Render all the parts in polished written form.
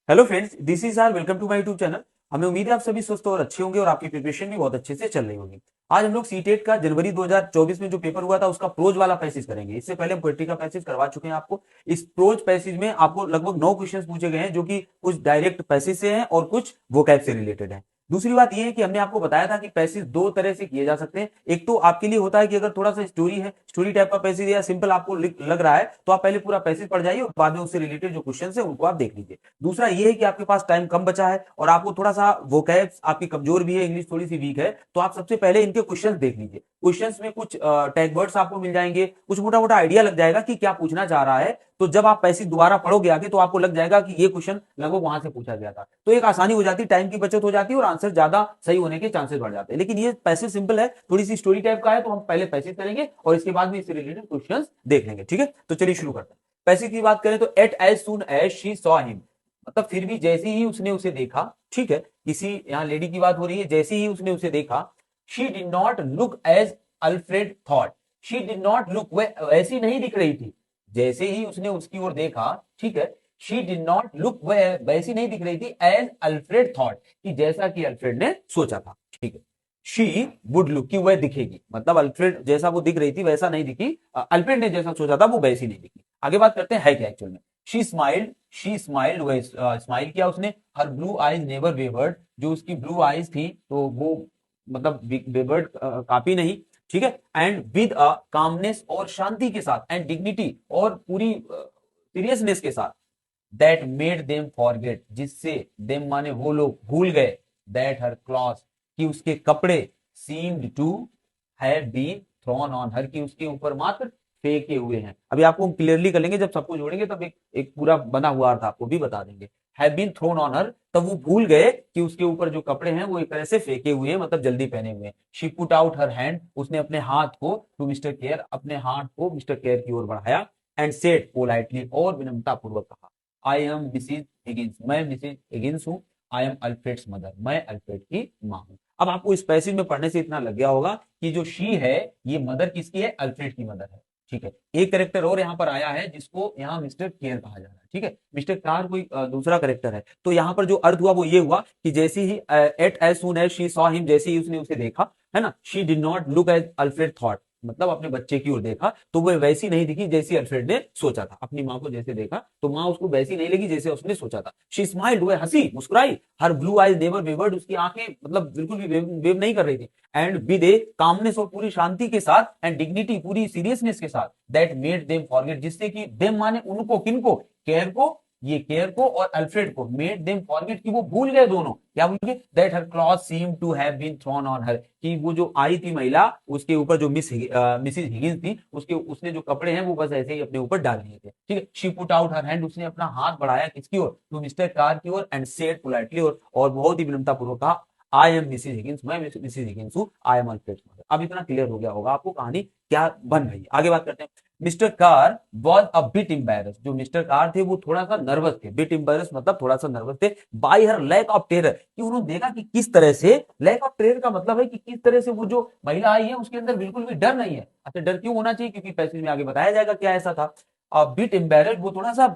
Hello friends, this is our welcome to my YouTube channel. हमें उम्मीद है आप सभी स्वस्थ और अच्छे होंगे और आपकी प्रिपरेशन भी बहुत अच्छे से चल रही होगी। आज हम लोग सीटेट का जनवरी 2024 में जो पेपर हुआ था उसका प्रोज वाला पैसेज करेंगे। इससे पहले हम पोएट्री का पैसेज करवा चुके हैं आपको। इस प्रोज पैसेज में आपको लगभग 9 क्वेश्चंस पूछे गए हैं, जो कि कुछ डायरेक्ट पैसेज से हैं और कुछ वोकैब से रिलेटेड है। दूसरी बात यह है कि हमने आपको बताया था कि पैसेज दो तरह से किए जा सकते हैं। एक तो आपके लिए होता है कि अगर थोड़ा सा स्टोरी है, स्टोरी टाइप का पैसेज या सिंपल आपको लग रहा है, तो आप पहले पूरा पैसेज पढ़ जाइए और बाद में उससे रिलेटेड जो क्वेश्चन है उनको आप देख लीजिए। दूसरा ये है कि आपके पास टाइम कम बचा है और आपको थोड़ा सा वोकैब आपकी कमजोर भी है, इंग्लिश थोड़ी सी वीक है, तो आप सबसे पहले इनके क्वेश्चंस देख लीजिए। क्वेश्चंस में कुछ टैग वर्ड्स आपको मिल जाएंगे, कुछ मोटा मोटा आइडिया लग जाएगा कि क्या पूछना चाह रहा है। तो जब आप पैसेज दोबारा पढ़ोगे आगे तो आपको लग जाएगा कि ये क्वेश्चन लगभग वहां से पूछा गया था। तो एक आसानी हो जाती है, टाइम की बचत हो जाती है और आंसर ज्यादा सही होने के चांसेस बढ़ जाते हैं। लेकिन ये पैसेज सिंपल है, थोड़ी सी स्टोरी टाइप का है, तो हम पहले पैसेज करेंगे और इसके बाद में इससे रिलेटेड क्वेश्चन देख लेंगे। ठीक है, तो चलिए शुरू करते हैं। पैसेज की बात करें तो at as soon as she saw him, मतलब फिर भी जैसे ही उसने उसे देखा। ठीक है, किसी यहाँ लेडी की बात हो रही है। जैसे ही उसने उसे देखा, she did not look as Alfred thought. She did not look, वह वैसी नहीं दिख रही थी। जैसे ही उसने उसकी ओर देखा, ठीक है, शी डिड नॉट लुक, वह वैसी नहीं दिख रही थी एज अल्फ्रेड थॉट, कि जैसा कि अल्फ्रेड ने सोचा था। ठीक है, शी वुड लुक, कि वह दिखेगी, मतलब अल्फ्रेड जैसा वो दिख रही थी वैसा नहीं दिखी, अल्फ्रेड ने जैसा सोचा था वो वैसी नहीं दिखी। आगे बात करते हैं है क्या एक्चुअल में। शी स्माइल्ड, वह स्माइल किया उसने। हर ब्लू आईज नेवर वेवर्ड, जो उसकी ब्लू आईज थी तो वो मतलब वेवर्ड काफी नहीं। ठीक है, एंड विद अ कामनेस, और शांति के साथ, एंड डिग्निटी, और पूरी सीरियसनेस के साथ, दैट मेड देम फॉरगेट, जिससे देम माने वो लोग भूल गए, दैट हर क्लॉथ, कि उसके कपड़े, seemed to have been thrown on her, की उसके ऊपर मात्र फेंके हुए हैं। अभी आपको हम क्लियरली कर लेंगे, जब सबको जोड़ेंगे तब एक पूरा बना हुआ अर्थ आपको भी बता देंगे। Have been thrown on her, तब वो भूल गए कि उसके ऊपर जो कपड़े हैं वो एक तरह से फेंके हुए हैं, मतलब जल्दी पहने हुए हैं। She put out her hand, उसने अपने हाथ को, टू मिस्टर केयर, अपने हाथ को मिस्टर केयर की ओर बढ़ाया। एंड सेड पोलाइटली, और विनम्रता पूर्वक कहा, आई एम मिसिज हिगिंस, मैं मिसिज हिगिंस हूं। आई एम अल्फ्रेड्स मदर, मैं अल्फ्रेड की मां हूं। अब आपको इस पैसेज में पढ़ने से इतना लग गया होगा कि जो शी है ये मदर किसकी है, अल्फ्रेड की मदर है। ठीक है, एक करेक्टर और यहाँ पर आया है जिसको यहाँ मिस्टर केयर कहा जा रहा है। ठीक है, मिस्टर कार कोई दूसरा करेक्टर है। तो यहाँ पर जो अर्थ हुआ वो ये हुआ कि जैसे ही at as soon as she saw him, जैसे ही उसने उसे देखा, है ना, she did not look as Alfred thought, मतलब अपने बच्चे की ओर देखा तो वह वैसी नहीं दिखी जैसी अल्फ्रेड ने सोचा था। अपनी माँ को जैसे देखा तो माँ उसको वैसी नहीं लगी जैसे उसने सोचा था। शी स्माइल्ड, वह हंसी मुस्कुराई। हर ब्लू आईज नेवर वेवर्ड, उसकी आंखें मतलब बिल्कुल भी वेव नहीं कर रही थी। एंड विद ए कामनेस, और पूरी शांति के साथ, एंड डिग्निटी, पूरी सीरियसनेस के साथ, दैट मेड देम फॉरगेट, जिससे कि देम माने उनको, किनको, केयर को, ये केयर को और अल्फ्रेड को, मेड देम फॉरगेट, कि वो भूल गए दोनों। क्या भूल गए, that her cloth seem to have been thrown on her, कि वो जो आई थी महिला उसके ऊपर, जो मिसिज हिगिंस थी, उसके उसने जो कपड़े हैं वो बस ऐसे ही अपने ऊपर डाल दिए थे। ठीक है, she put out her hand, उसने अपना हाथ बढ़ाया किसकी ओर, टू मिस्टर कार की ओर, एंड सेड पोलाइटली, और बहुत ही विनम्रता पूर्वक कहा, आई एम मिसिज हिगिंस, मैं मिसिज हिगिंस हूँ। I am Alfred mother. अब इतना क्लियर हो गया होगा आपको कहानी क्या बन रही है। आगे बात करते हैं। Mister car was a bit embarrass, जो मिस्टर कार थे वो थोड़ा सा नर्वस थे। बिट एम्बेरस मतलब थोड़ा सा नर्वस थे। By her lack of terror, कि उन्होंने देखा कि किस तरह से, लैक ऑफ टेरर का मतलब है कि किस तरह से वो जो महिला आई है उसके अंदर बिल्कुल भी डर नहीं है। अच्छा, डर क्यों होना चाहिए, क्योंकि पैसेज में आगे बताया जाएगा क्या ऐसा था। बिट एम्बेरस्ड, वो थोड़ा सा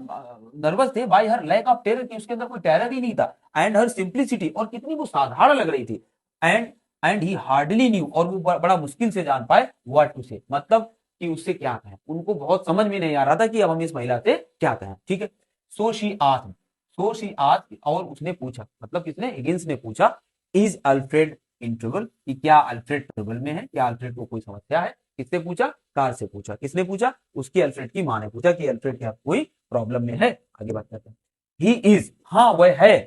नर्वस थे। By her lack of terror, कि उसके अंदर कोई टेरर ही नहीं था। एंड हर सिंप्लिसिटी, और कितनी वो साधारण लग रही थी। And and he hardly new, और वो बड़ा मुश्किल से जान पाए व्हाट टू से, मतलब कि उससे क्या कहें। उनको बहुत समझ में नहीं आ रहा था कि अब हम इस महिला से क्या कहें। ठीक है, सो शी आस्क्ड, और उसने पूछा, मतलब किसने, हिगिंस ने पूछा, इज अल्फ्रेड इन ट्रबल, कि क्या अल्फ्रेड ट्रबल में है, क्या अल्फ्रेड को कोई समस्या है। किससे पूछा, कार से पूछा। किसने पूछा, उसकी अल्फ्रेड की मां ने पूछा कि अल्फ्रेड क्या कोई प्रॉब्लम में है। आगे बात करते हैं। ही इज, हाँ वह है।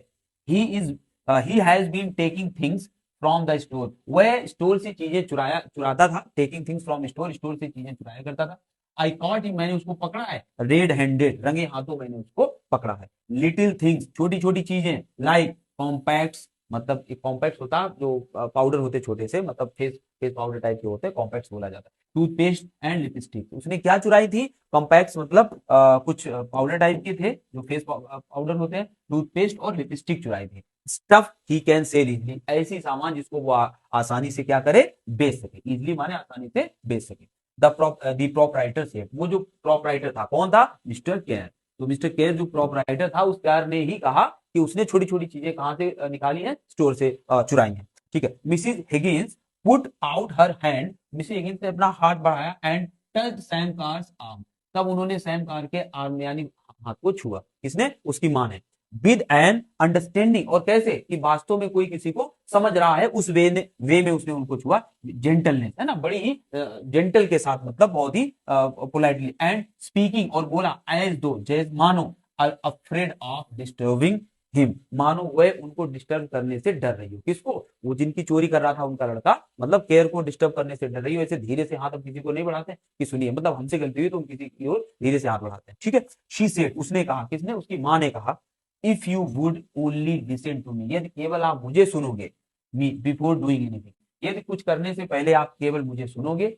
He is, he has been taking things from the store, वह स्टोर से चीजें चुराता था। Taking things from store, store से चीजें चुराया करता था। आई कॉट हिम, मैंने उसको पकड़ा है। रेड हैंडेड, रंगे हाथों मैंने उसको पकड़ा है। लिटिल थिंग्स, छोटी छोटी चीजें, लाइक कॉम्पैक्ट्स, मतलब एक कॉम्पैक्ट होता है जो पाउडर होते छोटे से, मतलब फेस फेस पाउडर टाइप के होते हैं, कॉम्पैक्ट्स बोला जाता है। टूथपेस्ट एंड लिपस्टिक, उसने क्या चुराई थी, कॉम्पैक्ट्स मतलब कुछ पाउडर टाइप के थे जो फेस पाउडर होते हैं। टूथपेस्ट और लिपस्टिक चुराई थी। Stuff he can sell easily, ऐसी सामान जिसको वो आसानी से क्या करे, बेच सके। इजली माने आसानी से बेच सके। द प्रोपराइटर सेड, वो जो प्रोपराइटर था कौन था, मिस्टर केयर। तो मिस्टर केयर जो प्रोपराइटर था उस कार ने ही कहा कि उसने छोटी छोटी चीजें कहां से निकाली हैं, स्टोर से चुराई हैं। ठीक है, Mrs Higgins put out her hand, Mrs Higgins ने अपना हाथ बढ़ाया and touch Sam cars arm, तब उन्होंने सैम कार के आर्म यानी हाथ को छुआ, किसने, उसकी मां ने, विद एन अंडरस्टैंडिंग, और कैसे कि वास्तव में कोई किसी को समझ रहा है उस वे में उसने उनको छुआ, जेंटलनेस है ना, बड़ी ही जेंटल के साथ, मतलब बहुत ही पोलाइटली, एंड स्पीकिंग, और बोला एज दो, जैसे मानो, अफ्रेड ऑफ डिस्टर्बिंग हिम, मानो वह उनको डिस्टर्ब करने से डर रही हो, किसको, वो जिनकी चोरी कर रहा था उनका लड़का, मतलब केयर को डिस्टर्ब करने से डर रही हो। ऐसे धीरे से हाथ हम किसी को नहीं बढ़ाते कि सुनिए, मतलब हमसे गलती हुई तो हम किसी की ओर धीरे से हाथ बढ़ाते हैं। ठीक है, शी सेड, उसने कहा, किसने, उसकी मां ने कहा, if you would only listen to me, यदि केवल आप मुझे सुनोगे, मी बिफोर डूइंग एनीथिंग, यदि कुछ करने से पहले आप केवल मुझे सुनोगे,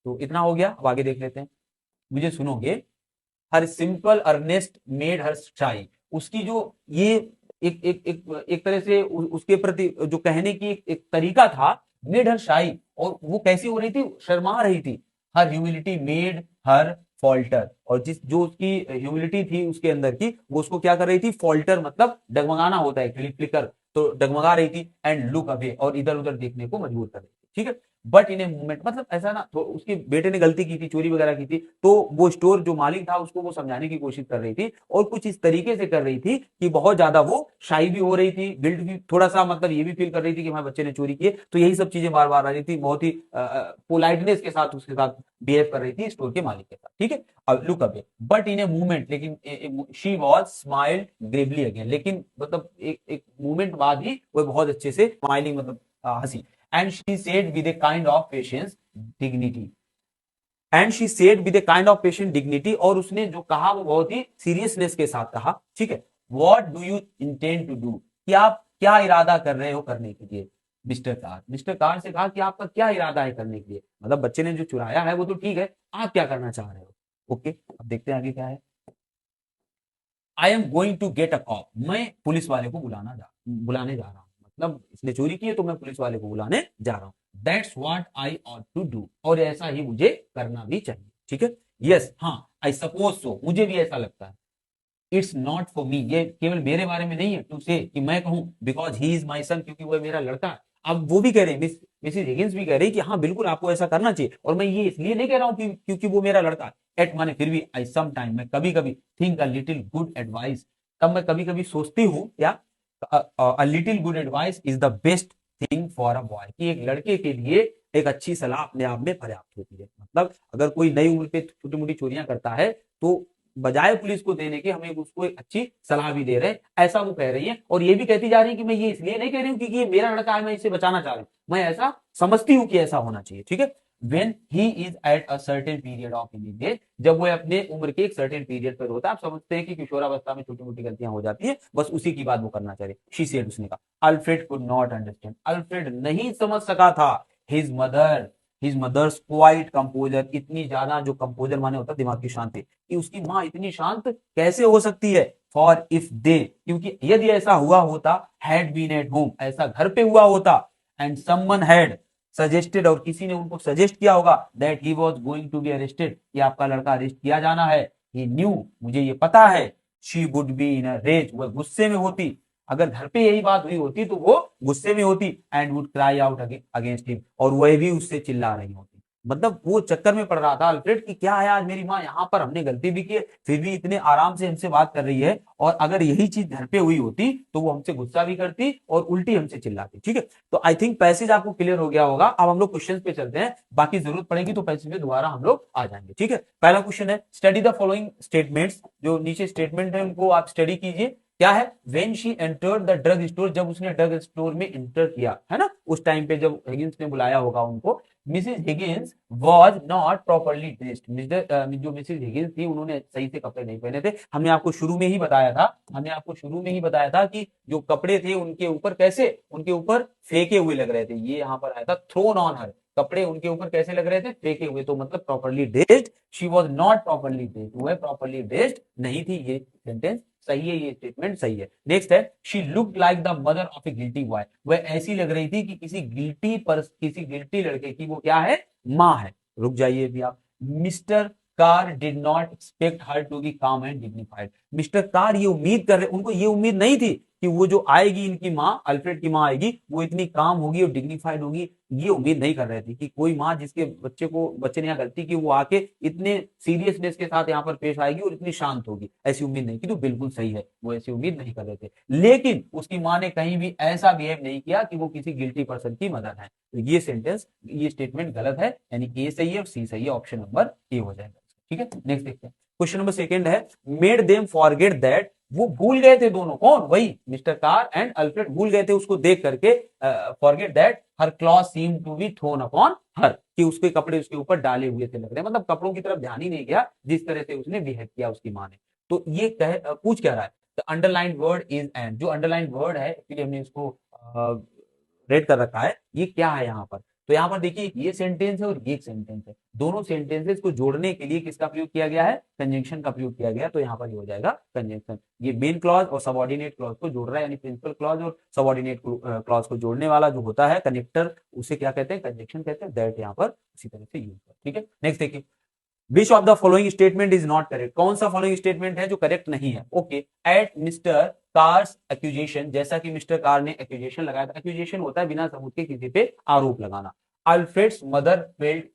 तो इतना हो गया। अब आगे देख लेते हैं, मुझे सुनोगे, her simple earnest made her shy, उसकी जो ये एक तरह से उसके प्रति जो कहने की एक तरीका था, मेड हर शाई, और वो कैसी हो रही थी, शर्मा रही थी, हर ह्यूमिलिटी मेड हर फॉल्टर, और जिस जो उसकी ह्यूमिलिटी थी उसके अंदर की, वो उसको क्या कर रही थी, फॉल्टर मतलब डगमगाना होता है, फ्लिकर, तो डगमगा रही थी, एंड लुक अवे, और इधर उधर देखने को मजबूर कर रही थी। ठीक है, बट इन ए मूवमेंट, मतलब ऐसा ना, तो उसके बेटे ने गलती की थी, चोरी वगैरह की थी, तो वो स्टोर जो मालिक था उसको वो समझाने की कोशिश कर रही थी, और कुछ इस तरीके से कर रही थी कि बहुत ज्यादा वो शाई भी हो रही थी, गिल्ट भी थोड़ा सा, मतलब ये भी फील कर रही थी कि हमारे बच्चे ने चोरी किए, तो यही सब चीजें बार बार आ रही थी, बहुत ही पोलाइटनेस के साथ उसके साथ बिहेव कर रही थी स्टोर के मालिक के साथ। ठीक है, अब look away, but in a movement, लेकिन she was smiled gravely again, लेकिन मतलब एक मूवमेंट बाद ही वो बहुत अच्छे से स्माइलिंग, मतलब हंसी, and she said with a kind of patience dignity, and she said with a kind of patient dignity, और उसने जो कहा वो बहुत ही सीरियसनेस के साथ कहा। ठीक है, what do you intend to do, कि आप क्या इरादा कर रहे हो करने के लिए, मिस्टर कार से कहा कि आपका क्या इरादा है करने के लिए, मतलब बच्चे ने जो चुराया है वो तो ठीक है, आप क्या करना चाह रहे हो। ओके, अब देखते हैं आगे क्या है। I am going to get a cop, मैं पुलिस वाले को बुलाने जा रहा हूँ, मतलब इसने चोरी की है तो मैं पुलिस वाले को बुलाने जा रहा हूँ। That's what I ought to do, और ऐसा ही मुझे करना भी चाहिए। ठीक है, यस, हाँ, आई सपोज सो, मुझे भी ऐसा लगता है, इट्स नॉट फॉर मी, ये केवल मेरे बारे में नहीं है टू से, कि मैं कहूं, बिकॉज ही इज माई सन, क्योंकि वो मेरा लड़का है। अब वो भी कह रहे हैं, मिसिस हिगिंस भी कह रही कि हाँ बिल्कुल आपको ऐसा करना चाहिए, और मैं ये इसलिए नहीं कह रहा हूँ क्योंकि वो मेरा लड़का है, एट माने फिर भी, आई सम टाइम, मैं कभी कभी, think a little good advice, तब मैं कभी कभी सोचती हूँ, या a little good advice is the best thing for a boy, कि एक लड़के के लिए एक अच्छी सलाह अपने आप में पर्याप्त होती है, मतलब अगर कोई नई उम्र पे छोटी मोटी चोरियां करता है, तो बजाय पुलिस को देने के हमें उसको एक अच्छी सलाह भी दे रहे हैं, ऐसा वो कह रही है, और ये भी कहती जा रही है कि मैं ये इसलिए नहीं कह रही हूँ क्योंकि ये मेरा लड़का है, मैं इसे बचाना चाह रही हूँ, मैं ऐसा समझती हूँ कि ऐसा होना चाहिए। ठीक है, when he is at a certain period of in age, जब वो अपने उम्र के एक सर्टेन पीरियड पर होता है, आप समझते हैं कि किशोरावस्था में छोटी मोटी गलतियां हो जाती है, बस उसी की बात वो करना चाह रही, शी सेड, उसने कहा, Alfred could not understand, Alfred नहीं समझ सका था, his mother, his mother's quiet composure, इतनी ज्यादा, जो कंपोजर माने होता है दिमाग की शांति, कि उसकी माँ इतनी शांत कैसे हो सकती है, फॉर इफ दे, क्योंकि यदि ऐसा हुआ होता, हैड बीन एट होम, ऐसा घर पे हुआ होता, एंड समवन हैड सजेस्टेड, और किसी ने उनको सजेस्ट किया होगा, that he was going to be arrested, कि आपका लड़का अरेस्ट किया जाना है, ही न्यू, मुझे ये पता है, she would be in a rage, वह गुस्से में होती, अगर घर पे यही बात हुई होती तो वो गुस्से में होती, and would cry out against him, और वह भी उससे चिल्ला रही होती, मतलब वो चक्कर में पड़ रहा था अल्फ्रेड कि क्या है, आज मेरी माँ यहाँ पर, हमने गलती भी की है फिर भी इतने आराम से हमसे बात कर रही है, और अगर यही चीज घर पे हुई होती तो वो हमसे गुस्सा भी करती और उल्टी हमसे चिल्लाती। ठीक है, तो आई थिंक पैसेज आपको क्लियर हो गया होगा। अब हम लोग क्वेश्चन पे चलते हैं, बाकी जरूरत पड़ेगी तो पैसेज पे दोबारा हम लोग आ जाएंगे। ठीक है, पहला क्वेश्चन है, स्टडी द फॉलोइंग स्टेटमेंट्स, जो नीचे स्टेटमेंट है उनको आप स्टडी कीजिए। क्या है, when she entered the drug store, जब उसने ड्रग स्टोर में इंटर किया है ना, उस टाइम पे जब हिगिंस ने बुलाया होगा उनको, Mrs Higgins was not properly dressed, जो मिसिस हिगिंस थी उन्होंने सही से कपड़े नहीं पहने थे, हमने आपको शुरू में ही बताया था, कि जो कपड़े थे उनके ऊपर कैसे, उनके ऊपर फेंके हुए लग रहे थे, ये यहाँ पर आया था थ्रोन ऑन हर, कपड़े उनके ऊपर कैसे लग रहे थे, फेंके हुए, तो मतलब properly dressed, she was not properly dressed, वह प्रॉपरली ड्रेस्ड नहीं थी, ये सेंटेंस सही है, ये स्टेटमेंट सही है। नेक्स्ट है, she looked like the mother of A guilty boy, वह ऐसी लग रही थी कि किसी गिल्टी लड़के की वो क्या है, माँ है। रुक जाइए भी आप, Mr Carr did not expect her to be calm and dignified, Mr Carr ये उम्मीद कर रहे, उनको ये उम्मीद नहीं थी कि वो जो आएगी इनकी माँ, अल्फ्रेड की माँ आएगी, वो इतनी काम होगी और डिग्निफाइड होगी, ये उम्मीद नहीं कर रहे थे कि कोई माँ जिसके बच्चे ने यहाँ गलती की वो आके इतने सीरियसनेस के साथ यहाँ पर पेश आएगी और इतनी शांत होगी, ऐसी उम्मीद नहीं की। तो बिल्कुल सही है, वो ऐसी उम्मीद नहीं कर रहे थे। लेकिन उसकी माँ ने कहीं भी ऐसा बिहेव नहीं किया कि वो किसी गिल्टी पर्सन की मदद है। तो ये सेंटेंस, ये स्टेटमेंट गलत है, यानी ए सही है और सी सही है, ऑप्शन नंबर ए हो जाएगा। ठीक है, नेक्स्ट देखते हैं। क्वेश्चन नंबर सेकंड है, मेड देम फॉरगेट दैट, वो भूल गए थे दोनों, कौन, वही मिस्टर कार एंड अल्फ्रेड भूल गए थे उसको देख करके, forget that her cloth seem to be thrown upon her, कि उसके कपड़े उसके ऊपर डाले हुए थे लग रहे, मतलब कपड़ों की तरफ ध्यान ही नहीं गया जिस तरह से उसने बिहेव किया उसकी माँ ने। तो ये पूछ क्या रहा है, the underline word is and, जो अंडरलाइन वर्ड है इसलिए हमने इसको रेड कर रखा है, ये क्या है यहाँ पर। तो यहाँ पर देखिए ये सेंटेंस है और ये एक सेंटेंस है, दोनों सेंटेंसेस को जोड़ने के लिए किसका प्रयोग किया गया है, कंजंक्शन का प्रयोग किया गया। तो यहाँ पर ये हो जाएगा कंजंक्शन, ये मेन क्लॉज और सबऑर्डिनेट क्लॉज को जोड़ रहा है, यानी प्रिंसिपल क्लॉज और सबऑर्डिनेट क्लॉज को जोड़ने वाला जो होता है कनेक्टर, उसे क्या कहते हैं, कंजंक्शन कहते हैं। दैट यहाँ पर इसी तरह से यूज है। ठीक है, नेक्स्ट देखिए, which of the following statement is not correct, कौन सा फॉलोइंग स्टेटमेंट है जो करेक्ट नहीं है। Okay, at Mr Carr's accusation, जैसा कि मिस्टर कार ने एक्यूजेशन लगाया था, एक्यूजेशन होता है बिना सबूत के किसी पे आरोप लगाना। अल्फ्रेड्स मदर फेल्ट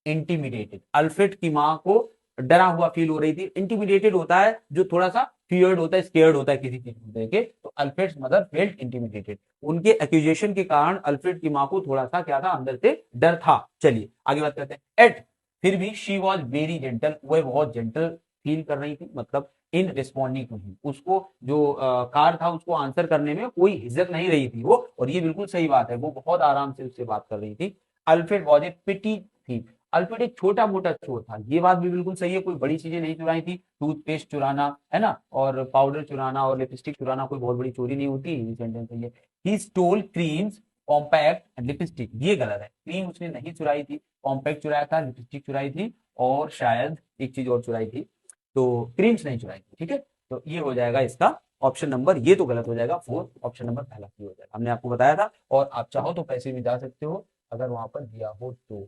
इंटिमिडेटेड, अल्फ्रेड की मां को डरा हुआ फील हो रही थी। इंटिमिडेटेड होता है जो थोड़ा सा फियर्ड होता है, स्केयर्ड होता है किसी चीज को देख के, तो अल्फ्रेड्स मदर फेल्ट इंटिमिडेटेड, उनके एक्यूजेशन के कारण अल्फ्रेड की मां को थोड़ा सा क्या था, अंदर से डर था। चलिए आगे बात करते हैं। एट, फिर भी शी वॉज वेरी जेंटल, वह बहुत जेंटल फील कर रही थी, मतलब इन रिस्पॉन्डिंग टू हिम, उसको जो कार था उसको आंसर करने में कोई हिचक नहीं रही थी वो, और ये बिल्कुल सही बात है, वो बहुत आराम से उससे बात कर रही थी। अल्फ्रेड वॉज ए पिटी थी, अल्फ्रेड एक छोटा मोटा चोर था, ये बात भी बिल्कुल सही है, कोई बड़ी चीजें नहीं चुराई थी, टूथपेस्ट चुराना है ना, और पाउडर चुराना और लिपस्टिक चुराना कोई बहुत बड़ी चोरी नहीं होती, ये सेंटेंस है ये। He stole creams compact and lipstick, ये गलत है, क्रीम उसने नहीं चुराई थी, कॉम्पैक्ट चुराया था, लिपस्टिक चुराई थी, और शायद एक चीज और चुराई थी, तो क्रीम्स नहीं चुराई थी। ठीक है, तो ये हो जाएगा इसका ऑप्शन नंबर, ये तो गलत हो जाएगा, फोर्थ ऑप्शन नंबर पहला हो जाएगा, हमने आपको बताया था। और आप चाहो तो पैसे भी जा सकते हो अगर वहां पर दिया हो तो,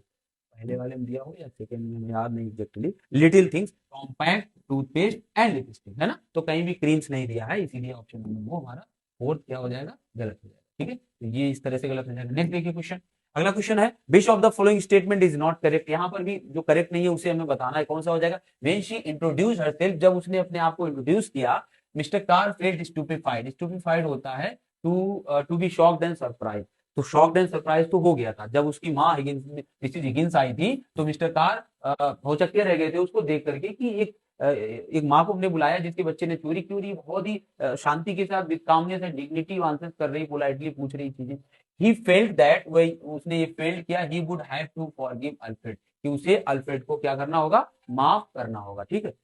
पहले वाले में दिया हो या सेकंड में याद नहीं exactly, little things compact toothpaste and lipstick, है ना, तो कहीं भी क्रीम्स नहीं दिया है, इसीलिए ऑप्शन नंबर वो हमारा फोर्थ क्या हो जाएगा, गलत हो जाएगा। ठीक है, तो ये इस तरह से गलत हो जाएगा। नेक्स्ट देखिए क्वेश्चन, अगला क्वेश्चन है, which of the following statement is not correct, यहाँ पर भी जो करेक्ट नहीं है उसे हमें बताना है, कौन सा हो जाएगा। व्हेन शी इंट्रोड्यूस हरसेल्फ, जब उसने अपने आप को इंट्रोड्यूस किया, Mr Carr felt stupefied, stupefied होता है to be shocked and surprise, तो शॉक्ड एंड सरप्राइज तो हो गया था जब उसकी माँ हिगिंस, मिसेज हिगिंस आई थी, तो मिस्टर कार भौचक्के रह गए थे उसको देख करके कि एक माँ को हमने बुलाया जिसके बच्चे ने चोरी की, और ये बहुत ही शांति के साथ with calmness and dignity answer कर रही, पोलाइटली पूछ रही चीजें। ही फेल्ट दैट, वही उसने ये फेल्ट किया, he would have to forgive Alfred, कि उसे अल्फ्रेड को क्या करना होगा, माफ करना होगा। ठीक है,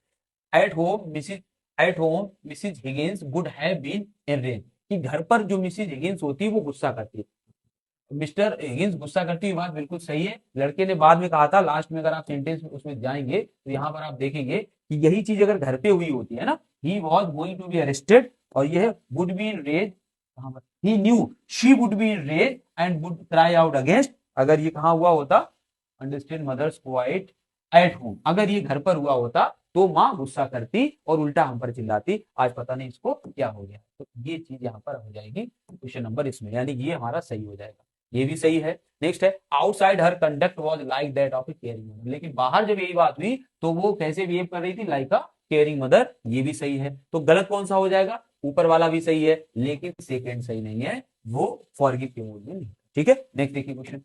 at home Mrs, at home Mrs Higgins would have been enraged, कि घर पर जो मिसिज हिगिंस होती है वो गुस्सा करती है, मिस्टर हिगिंस गुस्सा करती हुई, बात बिल्कुल सही है। लड़के ने बाद में कहा था, लास्ट में अगर आप सेंटेंस उसमें जाएंगे तो यहाँ पर आप देखेंगे कि यही चीज अगर घर पे हुई होती है ना, he was going to be arrested, और यह would be in rage, he knew she would be in rage and would cry out against, अगर ये कहाँ हुआ होता, understand mother's quiet at home, अगर ये घर पर हुआ होता तो माँ गुस्सा करती और उल्टा हम पर चिल्लाती, आज पता नहीं इसको क्या हो गया। तो ये चीज यहाँ पर हो जाएगी क्वेश्चन नंबर इसमें, यानी ये हमारा सही हो जाएगा, ये भी सही है। नेक्स्ट है, outside her conduct was like that of A caring mother, लेकिन बाहर जब यही बात हुई तो वो कैसे बिहेव कर रही थी, लाइक अ केयरिंग मदर, ये भी सही है। तो गलत कौन सा हो जाएगा, ऊपर वाला भी सही है लेकिन सेकंड सही नहीं है, वो फॉरगिव के मूड में नहीं। ठीक है, नेक्स्ट देखिए क्वेश्चन,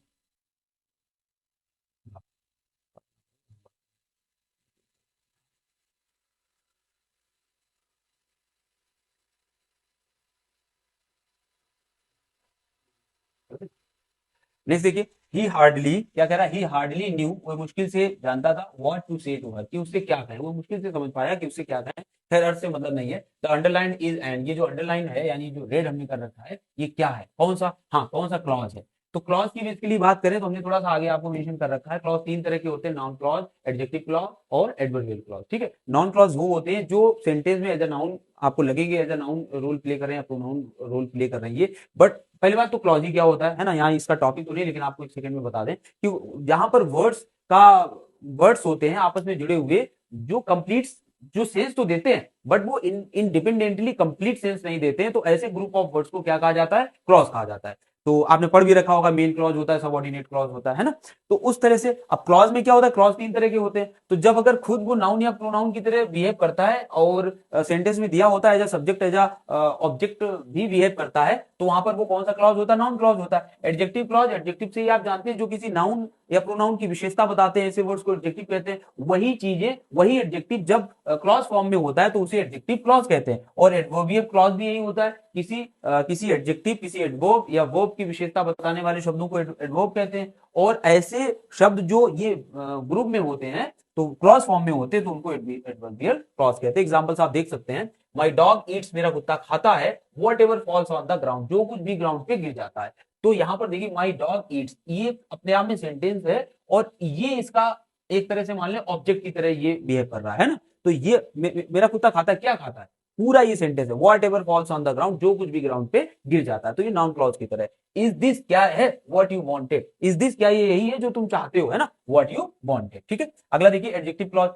नेक्स्ट देखिए, ही हार्डली, क्या कह रहा है, ही हार्डली न्यू, वो मुश्किल से जानता था, व्हाट टू से टू हर, कि उससे क्या कहे, वो मुश्किल से समझ पाया कि उससे क्या कहे। खैर अर्थ से मतलब नहीं है। द अंडरलाइन इज एंड, ये जो अंडरलाइन है यानी जो रेड हमने कर रखा है, ये क्या है, कौन सा, हाँ कौन सा क्लॉज है। तो क्लॉज की बेसिकली बात करें तो हमने थोड़ा सा आगे आपको मेंशन कर रखा है, क्लॉज तीन तरह के होते हैं, नाउन क्लॉज, एडजेक्टिव क्लॉज और एडवर्बियल क्लॉज। ठीक है, नाउन क्लॉज वो होते हैं जो सेंटेंस में एज अ नाउन आपको लगेंगे, as a noun role play कर रहे हैं, प्रोनाउन रोल प्ले कर रहे हैं ये। बट पहली बात तो क्लॉज ही क्या होता है ना, यहाँ इसका टॉपिक तो नहीं, लेकिन आपको एक सेकंड में बता दें कि जहां पर वर्ड्स का, वर्ड्स होते हैं आपस में जुड़े हुए जो कंप्लीट जो सेंस तो देते हैं बट वो इंडिपेंडेंटली कंप्लीट सेंस नहीं देते हैं, तो ऐसे ग्रुप ऑफ वर्ड्स को क्या कहा जाता है, क्लॉज कहा जाता है। तो आपने पढ़ भी रखा होगा, मेन क्लॉज होता है, सबऑर्डिनेट क्लॉज होता है ना। तो उस तरह से अब क्लॉज में क्या होता है, क्लॉज 3 तरह के होते हैं। तो जब अगर खुद वो नाउन या प्रोनाउन की तरह बिहेव करता है और सेंटेंस में दिया होता है as a subject as a object भी बिहेव करता है, तो वहां पर वो कौन सा क्लॉज होता है, नाउन क्लॉज होता है। एडजेक्टिव क्लॉज, एडजेक्टिव से ही आप जानते हैं जो किसी नाउन या प्रोनाउन की विशेषता बताते हैं, ऐसे वर्ड्स को एडजेक्टिव कहते हैं। वही चीजें, वही एडजेक्टिव जब क्लॉज फॉर्म में होता है तो उसे एडजेक्टिव क्लॉज कहते हैं। और एडवर्बियल क्लॉज भी यही होता है, किसी एडजेक्टिव, किसी एडवर्ब या वर्ब की विशेषता बताने वाले शब्दों को एडवर्ब कहते हैं। और ऐसे शब्द जो ये ग्रुप में होते हैं, तो क्लॉज फॉर्म में होते हैं, तो उनको एडवर्बियल क्लॉज कहते हैं। एग्जांपल्स आप देख सकते हैं, माई डॉग ईट्स, मेरा कुत्ता खाता है, what ever falls on the ground, जो कुछ भी ग्राउंड पे गिर जाता है। तो यहां पर देखिए माई डॉग ईट्स, ये अपने आप में सेंटेंस है और ये इसका एक तरह से मान लें ऑब्जेक्ट की तरह ये बिहेव कर रहा है ना। तो ये मेरा कुत्ता खाता है, क्या खाता है, पूरा ये सेंटेंस है, what ever falls on the ground, जो कुछ भी ग्राउंड पे गिर जाता है। तो ये नाउन क्लॉज की तरह है। इज दिस क्या है, what you wanted, is this क्या ये यही है जो तुम चाहते हो, है ना, व्हाट यू वांटेड। ठीक है, अगला देखिए adjective clause,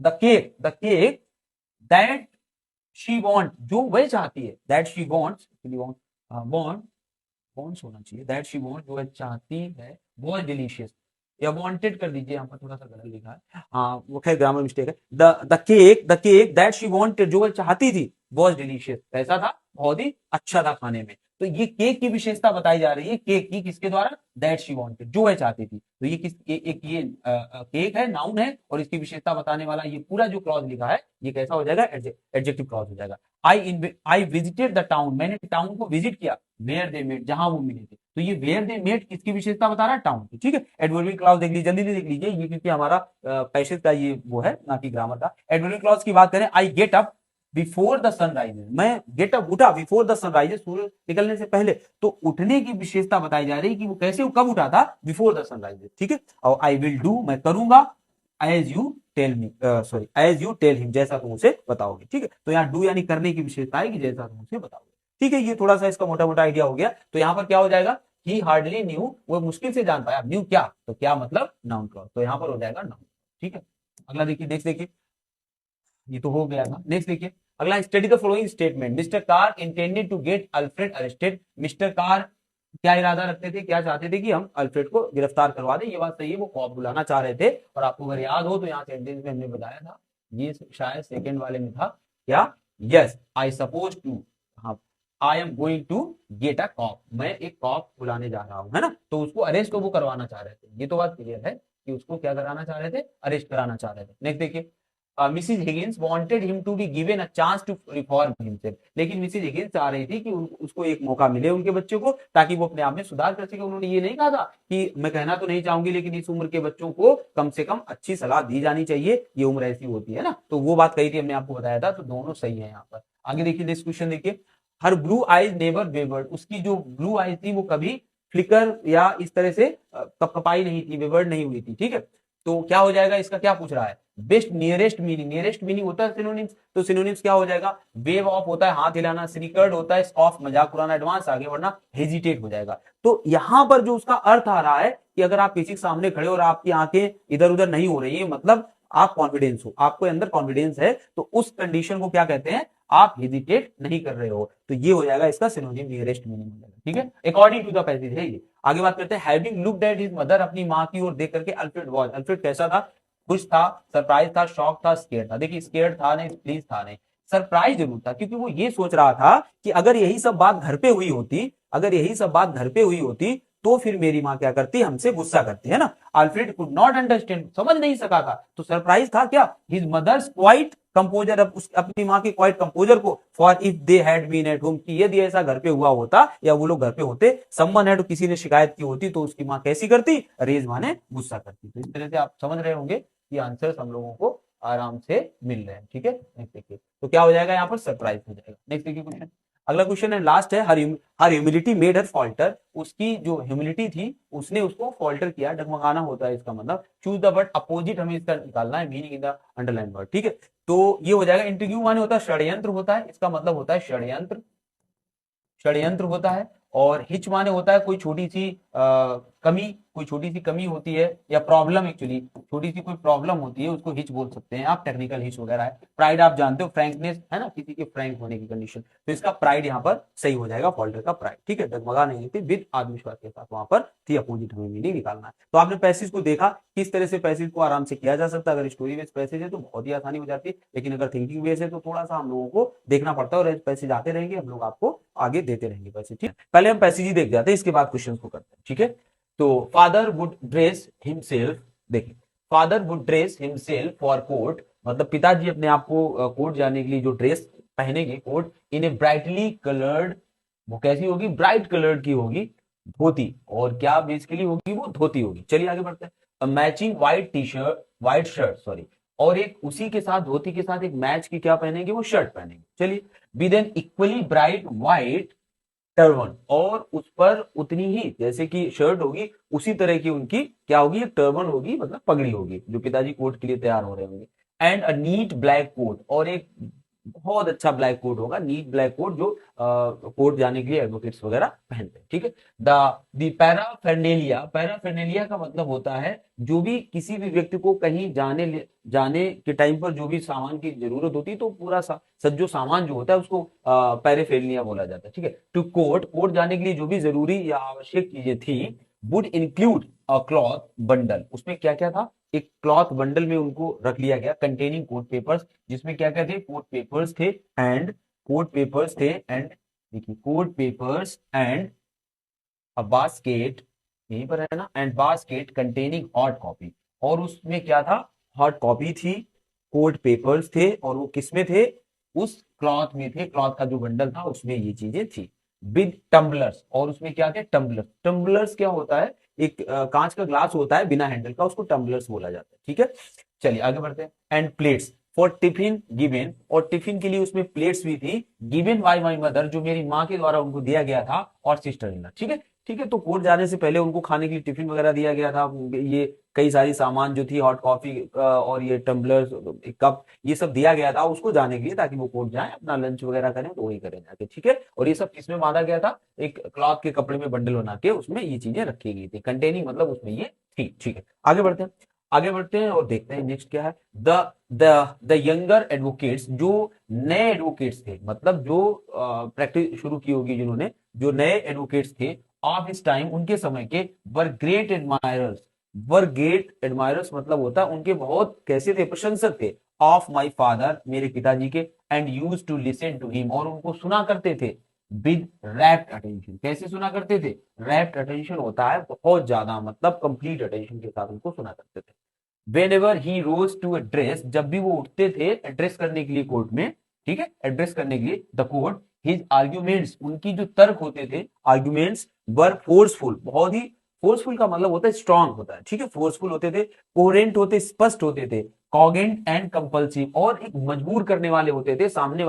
the cake that she want, जो वह चाहती है, that she wants, want wants होना चाहिए, दैट शी वांट, जो वह चाहती है, वो डिलीशियस, या वांटेड कर दीजिए, यहाँ पर थोड़ा सा गलत लिखा है, हाँ वो खैर ग्रामर मिस्टेक है। The cake that she wanted, जो वह चाहती थी, वाज डिलीशियस, कैसा था, बहुत ही अच्छा था खाने में। तो ये केक की विशेषता बताई जा रही है, केक की, किसके द्वारा, दैट शी वांटेड, जो वह चाहती थी। तो ये एक ये केक है, नाउन है, और इसकी विशेषता बताने वाला ये पूरा जो क्लॉज लिखा है, ये कैसा हो जाएगा, एडजेक्टिव क्लॉज हो जाएगा। आई विजिटेड द टाउन, मैंने टाउन को विजिट किया, वेयर दे मेट, जहां वो मिले थे। तो ये वेयर दे मेट किसकी विशेषता बता रहा है, टाउन की। ठीक है, एडवर्बियल क्लॉज देख लीजिए, जल्दी से देख लीजिए, ये क्योंकि हमारा पैसेज का ये वो है, ना कि ग्रामर का। एडवर्बियल क्लॉज की बात करें, I get up before the sunrises, मैं गेट अप उठा, बिफोर द सनराइजेस, सूरज निकलने से पहले। तो उठने की विशेषता बताई जा रही है कि वो कैसे, कब उठा था, बिफोर द सनराइजेस। ठीक है, और आई विल डू, मैं करूंगा, as you tell me, sorry as you tell him, जैसा तुम उसे बताओगे। ठीक है, तो यहाँ डू यानी करने की विशेषता है कि जैसा तुम उसे बताओगे। ठीक है, ये थोड़ा सा इसका मोटा मोटा आइडिया हो गया। तो यहाँ पर क्या हो जाएगा, ही हार्डली न्यू, वो मुश्किल से जान पाया, न्यू क्या, तो क्या मतलब नाउन क्लॉज, तो यहाँ पर हो जाएगा नाउन। ठीक है, अगला देखिए, नेक्स्ट देखिए, ये तो हो गया था। नेक्स्ट देखिए, अगला, study the following statement, Mr Carr intended to get Alfred arrested, Mr Carr क्या इरादा रखते थे, क्या चाहते थे कि हम अल्फ्रेड को गिरफ्तार करवा दें। ये बात सही है, वो कॉप बुलाना चाह रहे थे। और आपको अगर याद हो तो यहाँ सेंटेंस में हमने बताया था, ये शायद सेकंड वाले में था क्या, यस आई सपोज टू, हाँ, I am going to get a cop, मैं एक कॉप बुलाने जा रहा हूँ, है ना। तो उसको अरेस्ट वो कराना चाह रहे थे, ये तो बात क्लियर है कि उसको क्या कराना चाह रहे थे, अरेस्ट कराना चाह रहे थे। नेक्स्ट देखिए, Mrs Higgins wanted him to be given a chance to reform himself, लेकिन मिसिज हिगिंस चाह रही थी कि उसको एक मौका मिले, उनके बच्चे को, ताकि वो अपने आप में सुधार कर सके। उन्होंने ये नहीं कहा था कि मैं कहना तो नहीं चाहूंगी, लेकिन इस उम्र के बच्चों को कम से कम अच्छी सलाह दी जानी चाहिए, ये उम्र ऐसी होती है ना। तो वो बात कही थी, हमने आपको बताया था। तो दोनों सही है यहाँ पर। आगे देखिए, नेक्स्ट क्वेश्चन देखिए, हर ब्लू आईज नेवर वेवर्ड, उसकी जो ब्लू आईज थी वो कभी फ्लिकर या इस तरह से कपकपाई नहीं थी, वेवर्ड नहीं हुई थी। ठीक है, तो क्या हो जाएगा, इसका क्या पूछ रहा है, best nearest meaning, nearest meaning होता है सिनोनिम्स। तो सिनोनिम्स क्या हो जाएगा, वेव ऑफ होता है हाथ हिलाना, स्निकर्ड होता है स्कॉफ मजाक उड़ाना, एडवांस आगे बढ़ना, हेजिटेट हो जाएगा। तो यहां पर जो उसका अर्थ आ रहा है कि अगर आप किसी के सामने खड़े हो और आपकी आंखें इधर उधर नहीं हो रही है, मतलब आप कॉन्फिडेंस हो, आपको अंदर कॉन्फिडेंस है, तो उस कंडीशन को क्या कहते हैं, आप हेजिटेट नहीं कर रहे हो। तो ये हो जाएगा इसका सिनोनिम, नियरेस्ट मीनिंग हो जाएगा। ठीक है, अकॉर्डिंग टू द पैसेज है ये। आगे बात करते हैं, having looked at his mother, अपनी मां की ओर देख करके अल्फ्रेड वाज, अल्फ्रेड कैसा था, खुश था, सरप्राइज था, शॉक था, स्केर्ड था। देखिए स्केर्ड था नहीं, प्लीज था नहीं, सरप्राइज जरूर था, क्योंकि वो ये सोच रहा था कि अगर यही सब बात घर पे हुई होती, अगर यही सब बात घर पे हुई होती, तो फिर मेरी माँ क्या करती, हमसे गुस्सा करती, है ना। अल्फ्रेड कुड नॉट अंडरस्टैंड, समझ नहीं सका था, तो सरप्राइज था क्या, हिज मदर्स क्वाइट कंपोजर, अपनी माँ के क्वाइट कंपोजर को, for if they had been at home, कि यदि ऐसा घर पे हुआ होता या वो लोग घर पे होते, समवन हैड, किसी ने शिकायत की होती, तो उसकी माँ कैसी करती, रेज माने गुस्सा करती। तो इस तरह से आप समझ रहे होंगे कि आंसर्स हम लोगों को आराम से मिल रहे हैं। ठीक है, नेक्स्ट देखिए, तो क्या हो जाएगा यहाँ पर, सरप्राइज हो जाएगा। नेक्स्ट देखिए क्वेश्चन, अगला क्वेश्चन है, लास्ट है, हर ह्यूमिलिटी मेड हर फॉल्टर, उसकी जो ह्यूमिलिटी थी उसने उसको फॉल्टर किया, डगमगाना होता है इसका मतलब। चूज द वर्ड अपोजिट, हमें इसका निकालना है, meaning in the underline word. ठीक है, तो ये हो जाएगा, इंटरव्यू माने होता है षड्यंत्र होता है, इसका मतलब होता है षड्यंत्र, षड्यंत्र होता है। और हिच माने होता है कोई छोटी सी कमी, कोई छोटी सी कमी होती है या प्रॉब्लम, एक्चुअली छोटी सी कोई प्रॉब्लम होती है उसको हिच बोल सकते हैं आप, टेक्निकल हिच वगैरह है। प्राइड आप जानते हो, फ्रैंकनेस है ना, किसी के फ्रैंक होने की कंडीशन, तो इसका प्राइड यहाँ पर सही हो जाएगा, फॉल्टर का प्राइड, ठीक है। डगमगा नहीं थी, विद आत्मविश्वास के साथ, वहां पर थी अपोजिट हमें मीनिंग निकालना है। तो आपने पैसेज को देखा किस तरह से पैसेज को आराम से किया जा सकता है। अगर स्टोरी बेस्ड पैसेज है तो बहुत ही आसानी हो जाती है, लेकिन अगर थिंकिंग बेस्ड है तो थोड़ा सा हम लोगों को देखना पड़ता है, और पैसेज आते रहेंगे, हम लोग आपको आगे देते रहेंगे पैसेज, ठीक है। पहले हम पैसेज ही देख जाते हैं, इसके बाद क्वेश्चन को करते हैं, ठीक है। तो फादर वुड ड्रेस हिमसेल्फ, देखिए father would dress himself for court, मतलब पिताजी अपने आप को कोर्ट जाने के लिए जो ड्रेस पहनेंगे, कोर्ट, इन ए ब्राइटली कलर्ड, वो कैसी होगी, ब्राइट कलर्ड की होगी, धोती, और क्या बेसिकली होगी, वो धोती होगी। चलिए आगे बढ़ते हैं। Matching white T shirt, white shirt sorry, और एक उसी के साथ, धोती के साथ एक मैच की क्या पहनेंगे, वो शर्ट पहनेंगे। चलिए, with N equally bright white turban, और उस पर उतनी ही, जैसे कि शर्ट होगी उसी तरह की उनकी क्या होगी, एक टर्बन होगी, मतलब पगड़ी होगी, जो पिताजी कोर्ट के लिए तैयार हो रहे होंगे। And a neat black coat, और एक बहुत अच्छा ब्लैक कोट होगा, नीट ब्लैक कोट, जो कोर्ट जाने के लिए एडवोकेट्स वगैरह पहनते हैं, ठीक है। द पैराफेर्नेलिया, पैराफेर्नेलिया का मतलब होता है जो भी किसी भी व्यक्ति को कहीं जाने के टाइम पर जो भी सामान की जरूरत होती है, तो पूरा सज्जो सामान जो होता है उसको पैराफेर्नेलिया बोला जाता है, ठीक है। टू कोर्ट, कोर्ट जाने के लिए जो भी जरूरी या आवश्यक चीजें थी, would include a cloth bundle, उसमें क्या क्या था, एक क्लॉथ बंडल में उनको रख लिया गया, कंटेनिंग कोर्ट पेपर्स, जिसमें क्या क्या थे, कोर्ट पेपर्स थे, एंड कोर्ट पेपर्स थे, एंड देखिए court papers and a basket, यहीं पर है ना, and basket containing hot copy, और उसमें क्या था, हॉट कॉपी थी, कोर्ट पेपर्स थे, और वो किसमें थे, उस क्लॉथ में थे, क्लॉथ का जो बंडल था उसमें ये चीजें थी। विद टम्बलर्स, और उसमें क्या थे, टम्बलर्स, टम्बलर्स क्या होता है, एक कांच का ग्लास होता है बिना हैंडल का, उसको टम्बलर्स बोला जाता है, ठीक है। चलिए आगे बढ़ते हैं। And plates for tiffin given, और टिफिन के लिए उसमें प्लेट्स भी थी, गिवन बाय माई मदर, जो मेरी माँ के द्वारा उनको दिया गया था, और सिस्टर इन लॉ, ठीक है। ठीक है, तो कोर्ट जाने से पहले उनको खाने के लिए टिफिन वगैरह दिया गया था, ये कई सारी सामान जो थी, हॉट कॉफी और ये टम्बलर, कप, ये सब दिया गया था उसको जाने के लिए, ताकि वो कोर्ट जाए अपना लंच वगैरह करें, तो वही करें जाके, ठीक है। और ये सब किसमें बांधा गया था, एक क्लॉथ के कपड़े में बंडल बना के उसमें ये चीजें रखी गई थी, कंटेनिंग मतलब उसमें ये थी, ठीक है। आगे बढ़ते हैं, आगे बढ़ते हैं और देखते हैं नेक्स्ट क्या है। द द यंगर एडवोकेट्स, जो नए एडवोकेट्स थे, मतलब जो प्रैक्टिस शुरू की होगी जिन्होंने, जो नए एडवोकेट्स थे ऑफ हिस टाइम, उनके समय के, वर ग्रेट एडमायरर्स, वर ग्रेट एडमायरर्स मतलब होता है उनके बहुत कैसे थे, प्रशंसक थे, ऑफ माई फादर, मेरे पिताजी के, and use to listen to him, और उनको सुना करते थे, विद रैप्ट अटेंशन, कैसे सुना करते थे, रैप्ट अटेंशन होता है बहुत ज्यादा, मतलब कंप्लीट अटेंशन के साथ उनको सुना करते थे। Whenever he rose to address, जब भी वो उठते थे एड्रेस करने के लिए कोर्ट में, ठीक है, एड्रेस करने के लिए द कोर्ट, हिज आर्ग्यूमेंट्स, उनकी जो तर्क होते थे, आर्ग्यूमेंट्स वर फोर्सफुल, बहुत ही, फोर्सफुल का मतलब होता है स्ट्रांग होता है, ठीक है, फोर्सफुल होते थे, कोरेंट होते, स्पष्ट होते थे, कॉगेंट एंड कंपल्सिव, और एक मजबूर करने वाले होते थे, सामने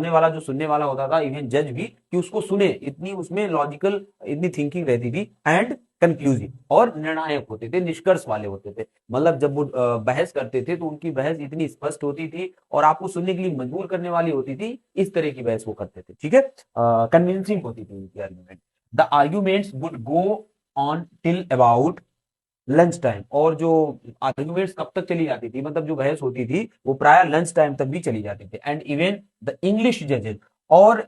वाला जो सुनने वाला होता था, इवन जज भी, कि उसको सुने, इतनी उसमें लॉजिकल, इतनी थिंकिंग रहती थी, एंड कंक्लूसिव, और निर्णायक होते थे, निष्कर्ष वाले होते थे, मतलब जब वो बहस करते थे तो उनकी बहस इतनी स्पष्ट होती थी और आपको सुनने के लिए मजबूर करने वाली होती थी, इस तरह की बहस वो करते थे, ठीक है, कन्विंसिंग होती थी उनकी argument. The arguments would go on till about lunch time, और जो आर्ग्यूमेंट्स कब तक चली जाती थी, मतलब जो बहस होती थी वो प्राय लंच टाइम तक भी चली जाती थी। एंड इवन द इंग्लिश जजेस, और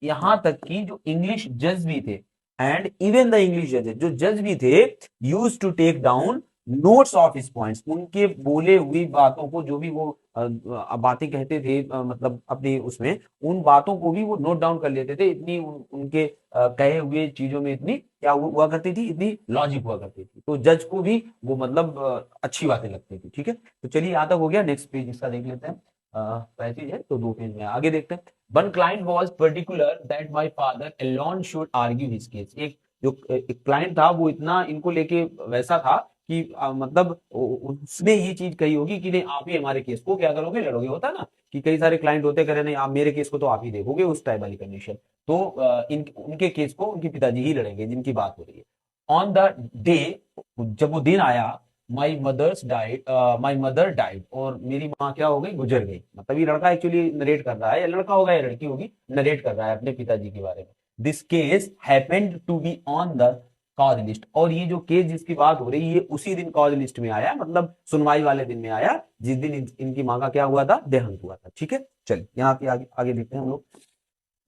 यहां तक कि जो इंग्लिश जज भी थे, एंड इवन द इंग्लिश जजेस, जो जज भी थे, use to take down notes of his points, उनके बोले हुई बातों को, जो भी वो बातें कहते थे, मतलब अपनी उसमें, उन बातों को भी वो नोट डाउन कर लेते थे, इतनी उनके कहे हुए चीजों में इतनी क्या हुआ करती थी, इतनी लॉजिक हुआ करती थी, तो जज को भी वो मतलब अच्छी बातें लगती थी, ठीक है। तो चलिए यहाँ तक हो गया, नेक्स्ट पेज इसका देख लेते हैं। पैसेज है तो 2 पेज में आगे देखते हैं। One client was particular that my father alone should argue his case, एक जो एक क्लाइंट था वो इतना इनको लेके वैसा था कि मतलब उसने ये चीज कही होगी कि नहीं, आप ही हमारे केस को क्या करोगे, लड़ोगे, होता है ना कि कई सारे क्लाइंट होते, करे नहीं आप मेरे केस को तो आप ही देखोगे, उस टाइप वाली कंडीशन। तो उनके केस को उनके पिताजी ही लड़ेंगे जिनकी बात हो रही है। ऑन द डे, जब वो दिन आया, माई मदर डाइड, और मेरी माँ क्या हो गई, गुजर गई, मतलब ये लड़का एक्चुअली नरेट कर रहा है, या लड़का होगा या लड़की होगी, नरेट कर रहा है अपने पिताजी के बारे में। This case happened to be on the cause list. और ये जो केस जिसकी बात हो रही है ये उसी दिन कॉज लिस्ट में आया, मतलब सुनवाई वाले दिन में आया जिस दिन इनकी माँ का क्या हुआ था, देहांत हुआ था। ठीक है, चलिए यहाँ पे आगे आगे देखते हैं हम लोग।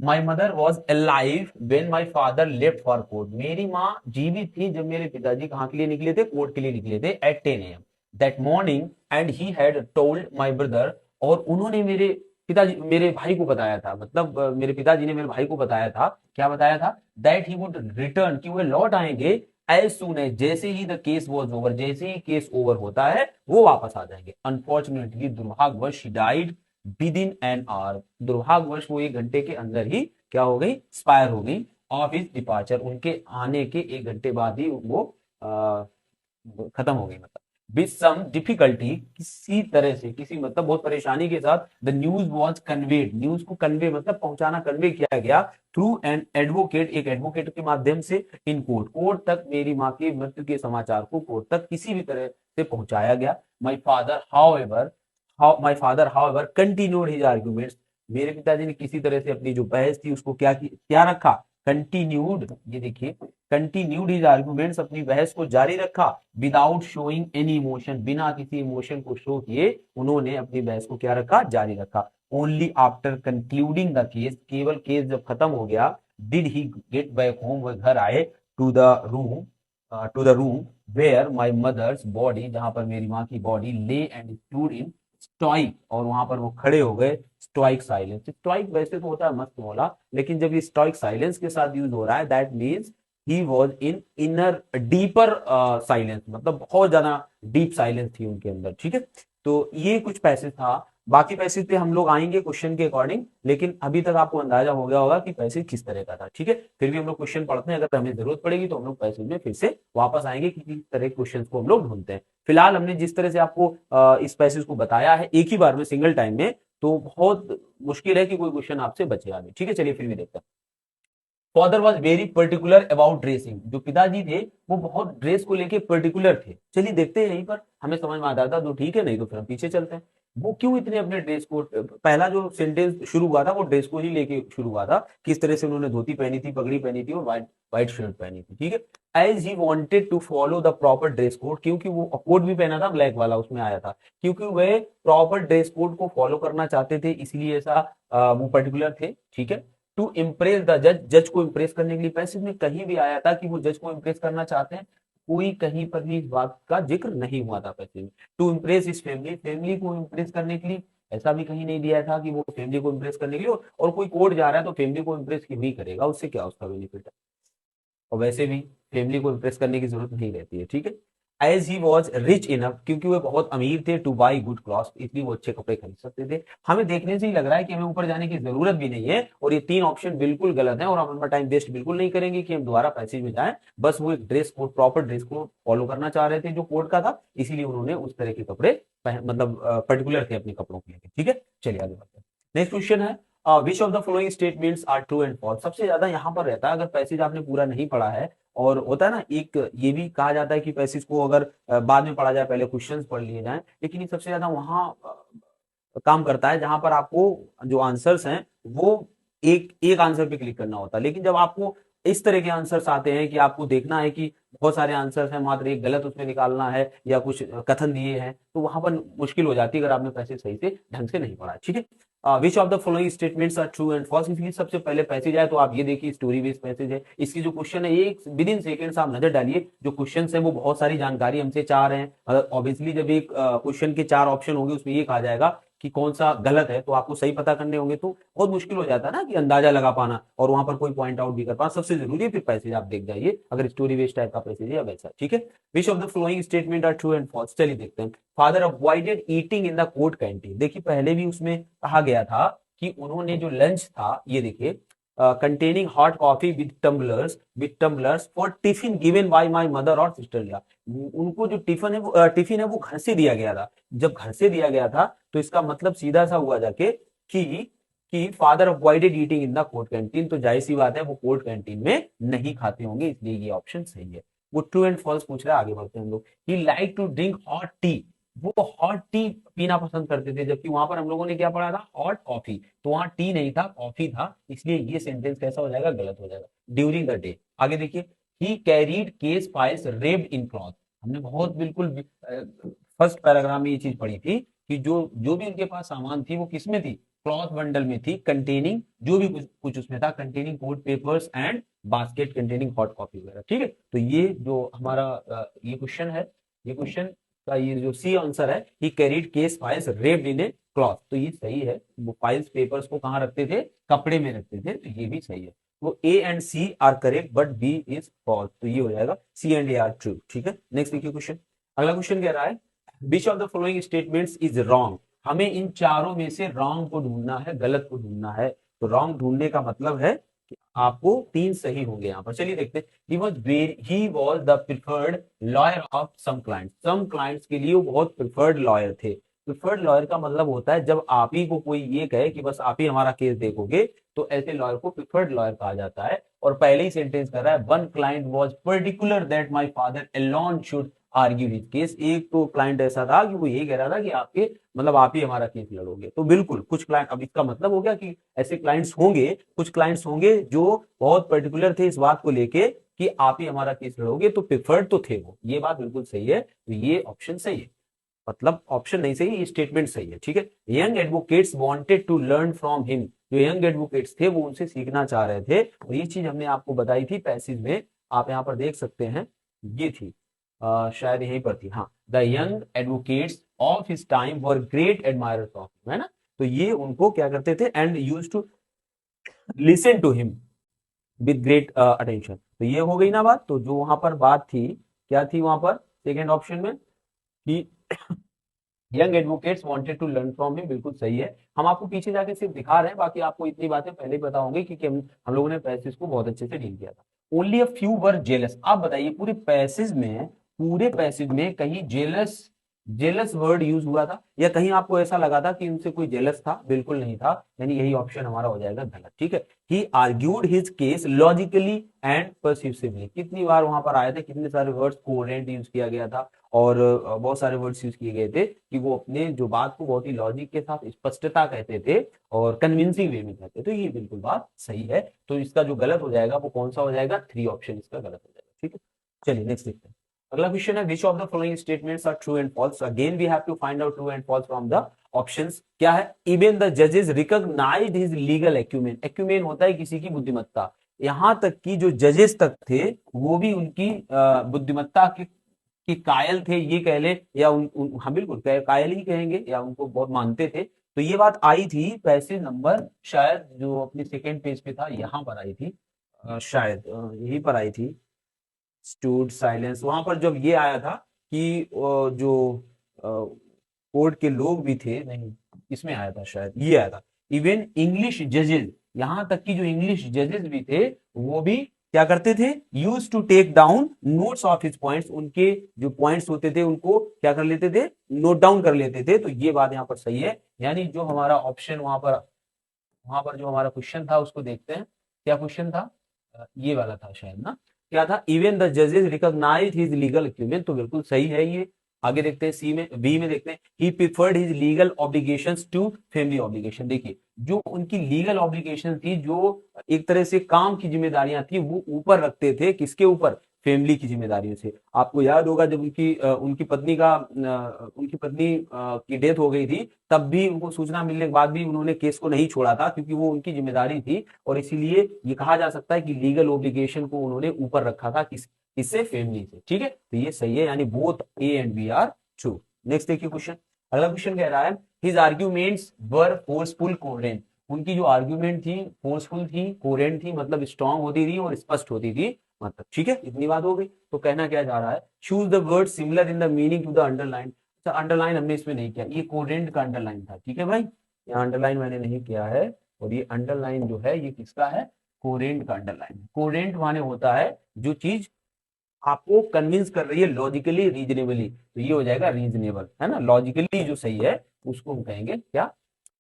My mother was alive when my father left for court. मेरी माँ जीवित थी जब मेरे पिताजी कहाँ के लिए निकले थे, कोर्ट के लिए निकले थे at 10 AM that morning and he had told my brother. और उन्होंने मेरे भाई को बताया था, मतलब मेरे पिताजी ने मेरे भाई को बताया था, क्या बताया था, दैट ही वुड रिटर्न, कि वे लौट आएंगे एज सुन एज, जैसे ही द केस वॉज ओवर, जैसे ही केस ओवर होता है वो वापस आ जाएंगे। अनफॉर्चुनेटली दुर्भाग्यवश she died with in an hour, दुर्भाग्यवश वो 1 घंटे के अंदर ही क्या हो गई, एक्सपायर हो गई। ऑफ हिज डिपार्चर, उनके आने के 1 घंटे बाद ही वो खत्म हो गई। मतलब विद सम डिफिकल्टी, किसी तरह से, किसी मतलब बहुत परेशानी के साथ, the news was conveyed, news को कन्वे मतलब पहुंचाना, कन्वे किया गया थ्रू एन एडवोकेट, एक एडवोकेट के माध्यम से, इन कोर्ट, कोर्ट तक मेरी माँ की मृत्यु के समाचार को कोर्ट तक किसी भी तरह से पहुंचाया गया। My father however continued his arguments, मेरे पिताजी ने किसी तरह से अपनी जो बहस थी उसको क्या रखा, कंटिन्यूड, ये देखिए, कंटिन्यूड हिज आर्ग्यूमेंट्स, अपनी बहस को जारी रखा, विदाउट शोइंग एनी इमोशन, बिना किसी इमोशन को शो किए उन्होंने अपनी बहस को क्या रखा, जारी रखा। Only after concluding the case, केवल केस जब खत्म हो गया, did he get back home, वह घर आए, to the room to the room where my mother's body, जहां पर मेरी माँ की बॉडी ले एंड स्टूड इन स्टॉइक, और वहां पर वो खड़े हो गए स्टॉइक साइलेंस। स्टॉइक वैसे तो होता है मस्त मौला, लेकिन जब ये स्टॉइक साइलेंस के साथ यूज हो रहा है, that means he was in inner deeper silence, मतलब बहुत ज्यादा डीप साइलेंस थी उनके अंदर। ठीक है, तो ये कुछ पैसेज था, बाकी पैसेज पे हम लोग आएंगे क्वेश्चन के अकॉर्डिंग, लेकिन अभी तक आपको अंदाजा हो गया होगा कि पैसेज किस तरह का था। ठीक है, फिर भी हम लोग क्वेश्चन पढ़ते हैं, अगर हमें जरूरत पड़ेगी तो हम लोग पैसेज में फिर से वापस आएंगे कि किस तरह के क्वेश्चन को हम लोग ढूंढते हैं। फिलहाल हमने जिस तरह से आपको इस पैसेज को बताया है एक ही बार में, सिंगल टाइम में, तो बहुत मुश्किल है कि कोई क्वेश्चन आपसे बचे आगे। ठीक है, चलिए फिर भी देखते हैं। Father was very particular about dressing, जो पिताजी थे वो बहुत ड्रेस को लेके पर्टिकुलर थे। चलिए देखते हैं, यहीं पर हमें समझ में आता था तो ठीक है, नहीं तो फिर हम पीछे चलते हैं। वो क्यों इतने अपने ड्रेस को, पहला जो सेंटेंस शुरू हुआ था वो ड्रेस को ही लेके शुरू हुआ था, किस तरह से उन्होंने धोती पहनी थी, पगड़ी पहनी थी और व्हाइट व्हाइट शर्ट पहनी थी। ठीक है, as he wanted to follow the proper dress code, क्योंकि वो कोड भी पहना था ब्लैक वाला, उसमें आया था, क्योंकि वे प्रॉपर ड्रेस कोड को फॉलो करना चाहते थे, इसलिए ऐसा वो पर्टिकुलर थे। ठीक है, टू इम्प्रेस द जज, जज को इम्प्रेस करने के लिए, पैसेज में कहीं भी आया था कि वो जज को इम्प्रेस करना चाहते हैं, कोई कहीं पर भी इस बात का जिक्र नहीं हुआ था पैसेज में। टू इम्प्रेस इस फैमिली, फैमिली को इम्प्रेस करने के लिए, ऐसा भी कहीं नहीं दिया था कि वो फैमिली को इम्प्रेस करने के लिए, और कोई कोर्ट जा रहा है तो फैमिली को इम्प्रेस क्यों ही करेगा, उससे क्या उसका बेनिफिट है, और वैसे भी फैमिली को इम्प्रेस करने की जरूरत नहीं रहती है। ठीक है, as he was rich enough, क्योंकि वो बहुत अमीर थे, टू बाई गुड क्लॉथ, इसलिए वो अच्छे कपड़े खरीद सकते थे। हमें देखने से ही लग रहा है कि हमें ऊपर जाने की जरूरत भी नहीं है, और ये 3 ऑप्शन बिल्कुल गलत है, और हम अपना टाइम वेस्ट बिल्कुल नहीं करेंगे कि हम दोबारा पैसेज में जाएं। बस वो एक dress code, proper dress code follow करना चाह रहे थे जो कोड का था, इसीलिए उन्होंने उस तरह के कपड़े मतलब पर्टिकुलर थे अपने कपड़ों के लिए। ठीक है, चलिए आगे बढ़ते हैं। नेक्स्ट क्वेश्चन है, which of the following statements are true and false. सबसे ज्यादा यहाँ पर रहता है, अगर पैसेज आपने पूरा नहीं पढ़ा है, और होता है ना, एक ये भी कहा जाता है कि पैसेज को अगर बाद में पढ़ा जाए, पहले क्वेश्चंस पढ़ लिए जाएं, लेकिन ये सबसे ज्यादा वहां काम करता है जहां पर आपको जो आंसर्स हैं वो एक एक आंसर पे क्लिक करना होता है। लेकिन जब आपको इस तरह के आंसर्स आते हैं कि आपको देखना है कि बहुत सारे आंसर्स हैं, मात्र एक गलत उसमें निकालना है या कुछ कथन दिए हैं, तो वहां पर मुश्किल हो जाती है अगर आपने पैसेज सही से ढंग से नहीं पढ़ा। ठीक है, which of the following statements are true and false, इसलिए सबसे पहले पैसेज आए तो आप ये देखिए, स्टोरी बेस्ड पैसेज है, इसकी जो क्वेश्चन है एक विद इन सेकेंड्स आप नजर डालिए, जो क्वेश्चन है वो बहुत सारी जानकारी हमसे चाह रहे हैं। ऑब्वियसली जब एक क्वेश्चन के 4 ऑप्शन होंगे उसमें ये कहा जाएगा कि कौन सा गलत है, तो आपको सही पता करने होंगे, तो बहुत मुश्किल हो जाता है ना कि अंदाजा लगा पाना और वहां पर कोई पॉइंट आउट भी कर पाना। सबसे जरूरी है फिर पैसेज आप देख जाइए, अगर स्टोरी बेस्ड टाइप का पैसेज है या वैसा। ठीक है, which of the following statement are true and false, चलिए देखते हैं। Father avoided eating in the court canteen, देखिए पहले भी उसमें कहा गया था कि उन्होंने जो लंच था, ये देखिए, containing hot coffee with tumblers for tiffin given by my mother और sister इन लॉ, उनको जो टिफिन है वो घर से दिया गया था। जब घर से दिया गया था तो इसका मतलब सीधा सा हुआ जाके कि father avoided eating in the court canteen, तो जाहिर सी बात है वो कोर्ट कैंटीन में नहीं खाते होंगे, इसलिए ये ऑप्शन सही है। वो ट्रू एंड फॉल्स पूछ रहा है, आगे बढ़ते हैं हम लोग। He like to drink hot tea, वो हॉट टी पीना पसंद करते थे, जबकि वहां पर हम लोगों ने क्या पढ़ा था, हॉट कॉफी, तो वहां टी नहीं था, कॉफी था, इसलिए ये सेंटेंस कैसा हो जाएगा, गलत हो जाएगा। ड्यूरिंग द डे, आगे देखिए, ही कैरीड केस फाइल्स रेप्ड इन क्लॉथ। हमने बहुत बिल्कुल फर्स्ट पैराग्राफ में ये चीज पढ़ी थी कि जो जो भी उनके पास सामान थी वो किस में थी, क्लॉथ बंडल में थी, कंटेनिंग जो भी कुछ कुछ उसमें था, containing court papers and basket containing hot copy वगैरह। ठीक है, तो ये जो हमारा ये क्वेश्चन है, ये क्वेश्चन का ये जो सी आंसर है, ही कैरीड केस फाइल्स रेप्ड इन ए क्लॉथ, तो ये सही है। वो फाइल्स पेपर्स को कहाँ रखते थे, कपड़े में रखते थे, तो ये भी सही है। वो A and C are correct but B is false, तो ये हो जाएगा C and A are true. ठीक है, नेक्स्ट देखिए क्वेश्चन। अगला क्वेश्चन कह रहा है which of the following statements is wrong. हमें इन चारों में से रॉन्ग को ढूंढना है, गलत को ढूंढना है। तो रॉन्ग ढूंढने का मतलब है कि आपको तीन सही होंगे यहाँ पर। चलिए देखते हैं। He was the preferred lawyer of some clients. Some clients के लिए वो बहुत प्रिफर्ड लॉयर थे। प्रिफर्ड लॉयर का मतलब होता है जब आप ही को कोई ये कहे कि बस आप ही हमारा केस देखोगे, तो ऐसे लॉयर को प्रिफर्ड लॉयर कहा जाता है। और पहले ही सेंटेंस कर रहा है one client was particular that my father alone should argue his case. एक तो क्लाइंट ऐसा था कि वो यही कह रहा था कि आपके मतलब आप ही हमारा केस लड़ोगे। तो बिल्कुल कुछ क्लाइंट, अब इसका मतलब हो गया कि ऐसे क्लाइंट्स होंगे, कुछ क्लाइंट्स होंगे जो बहुत पर्टिकुलर थे इस बात को लेके कि आप ही हमारा केस लड़ोगे, तो प्रिफर्ड तो थे वो। ये बात बिल्कुल सही है, तो ये ऑप्शन सही है। मतलब ऑप्शन नहीं सही, ये स्टेटमेंट सही है। ठीक है, young advocates wanted to learn from him. जो यंग एडवोकेट्स थे वो उनसे सीखना चाह रहे थे, और ये चीज हमने आपको बताई थी पैसेज में, आप यहाँ पर देख सकते हैं। ये थी शायद यहीं पर थी, हाँ, the young advocates of his time were great admirers of him, है ना। तो ये उनको क्या करते थे, and used to listen to him with great attention. तो ये हो गई ना बात। तो जो वहां पर बात थी, क्या थी वहां पर सेकेंड ऑप्शन में कि young advocates wanted to learn from him, बिल्कुल सही है। हम आपको पीछे जाके सिर्फ दिखा रहे हैं, बाकी आपको इतनी बातें पहले ही पता होंगी क्योंकि हम लोगों ने पैसेज को बहुत अच्छे से डील किया था। Only a few were jealous. आप बताइए पूरे पैसेज में कहीं जेलस जेलस वर्ड यूज हुआ था, या कहीं आपको ऐसा लगा था कि उनसे कोई जेलस था? बिल्कुल नहीं था, यानी यही ऑप्शन हमारा हो जाएगा गलत। ठीक है, he argued his case logically and persuasively. कितनी बार वहां पर आए थे, कितने सारे वर्ड्स कोहेरेंट यूज किया गया था, और बहुत सारे वर्ड्स यूज किए गए थे कि वो अपने जो बात को बहुत ही लॉजिक के साथ स्पष्टता कहते थे और कन्विंसिंग वे में कहते थे। तो ये बिल्कुल बात सही है। तो इसका जो गलत हो जाएगा वो कौन सा हो जाएगा, थ्री ऑप्शन इसका गलत हो जाएगा। ठीक है, चलिए नेक्स्ट देखते हैं। अगला क्वेश्चन है which of the following statements are true and false. Again we have to find out true and false from the options. क्या है, इवन द जजेस recognised his legal acumen. Acumen होता है किसी की बुद्धिमत्ता। यहां तक कि जो जजेस तक थे वो भी उनकी बुद्धिमत्ता के कायल थे, ये कह ले, या हाँ बिल्कुल कायल ही कहेंगे, या उनको बहुत मानते थे। तो ये बात आई थी पैसेज नंबर, शायद जो अपने सेकेंड पेज पे था, यहाँ पर आई थी, शायद यहीं पर आई थी। स्टूड साइलेंस, वहां पर जब ये आया था कि जो कोर्ट के लोग भी थे, नहीं इसमें आया था, शायद ये आया था, इवन इंग्लिश जजेस, यहां तक कि जो इंग्लिश जजेस भी थे वो भी क्या करते थे, use to take down notes of his points. उनके जो पॉइंट्स होते थे उनको क्या कर लेते थे, नोट डाउन कर लेते थे। तो ये बात यहाँ पर सही है, यानी जो हमारा ऑप्शन वहां पर जो हमारा क्वेश्चन था उसको देखते हैं। क्या क्वेश्चन था, ये वाला था शायद ना, क्या था, इवन द जजेस रिकॉग्नाइज हिज लीगल एक्यूमेन। तो बिल्कुल सही है ये। आगे देखते हैं सी में, बी में देखते हैं, he preferred his legal obligations to family obligation. देखिए जो उनकी लीगल ऑब्लिगेशन थी, जो एक तरह से काम की जिम्मेदारियां थी, वो ऊपर रखते थे, किसके ऊपर, फैमिली की जिम्मेदारियों से। आपको याद होगा जब उनकी पत्नी की डेथ हो गई थी, तब भी उनको सूचना मिलने के बाद भी उन्होंने केस को नहीं छोड़ा था, क्योंकि वो उनकी जिम्मेदारी थी। और इसीलिए ये कहा जा सकता है कि लीगल ओब्लिगेशन को उन्होंने ऊपर रखा था, किससे, फैमिली से। ठीक है, तो ये सही है, यानी both A and B are true. Next देखिए क्वेश्चन। अगला क्वेश्चन कह रहा है his arguments were forceful coherent. उनकी जो आर्ग्यूमेंट थी फोर्सफुल थी, कोहेरेंट थी, मतलब स्ट्रांग होती थी और स्पष्ट होती थी, मतलब। ठीक है, इतनी बात हो गई। तो कहना क्या जा रहा है, choose the word similar in the meaning to the underline. अच्छा, अंडरलाइन हमने इसमें नहीं किया, ये कोहेरेंट का अंडरलाइन था। ठीक है भाई, यहाँ अंडरलाइन मैंने नहीं किया है, और ये अंडरलाइन जो है ये किसका है, कोहेरेंट का अंडरलाइन। कोहेरेंट माने होता है जो चीज आपको कन्विंस कर रही है लॉजिकली रीजनेबली, तो ये हो जाएगा रीजनेबल, है ना। लॉजिकली जो सही है उसको हम कहेंगे क्या,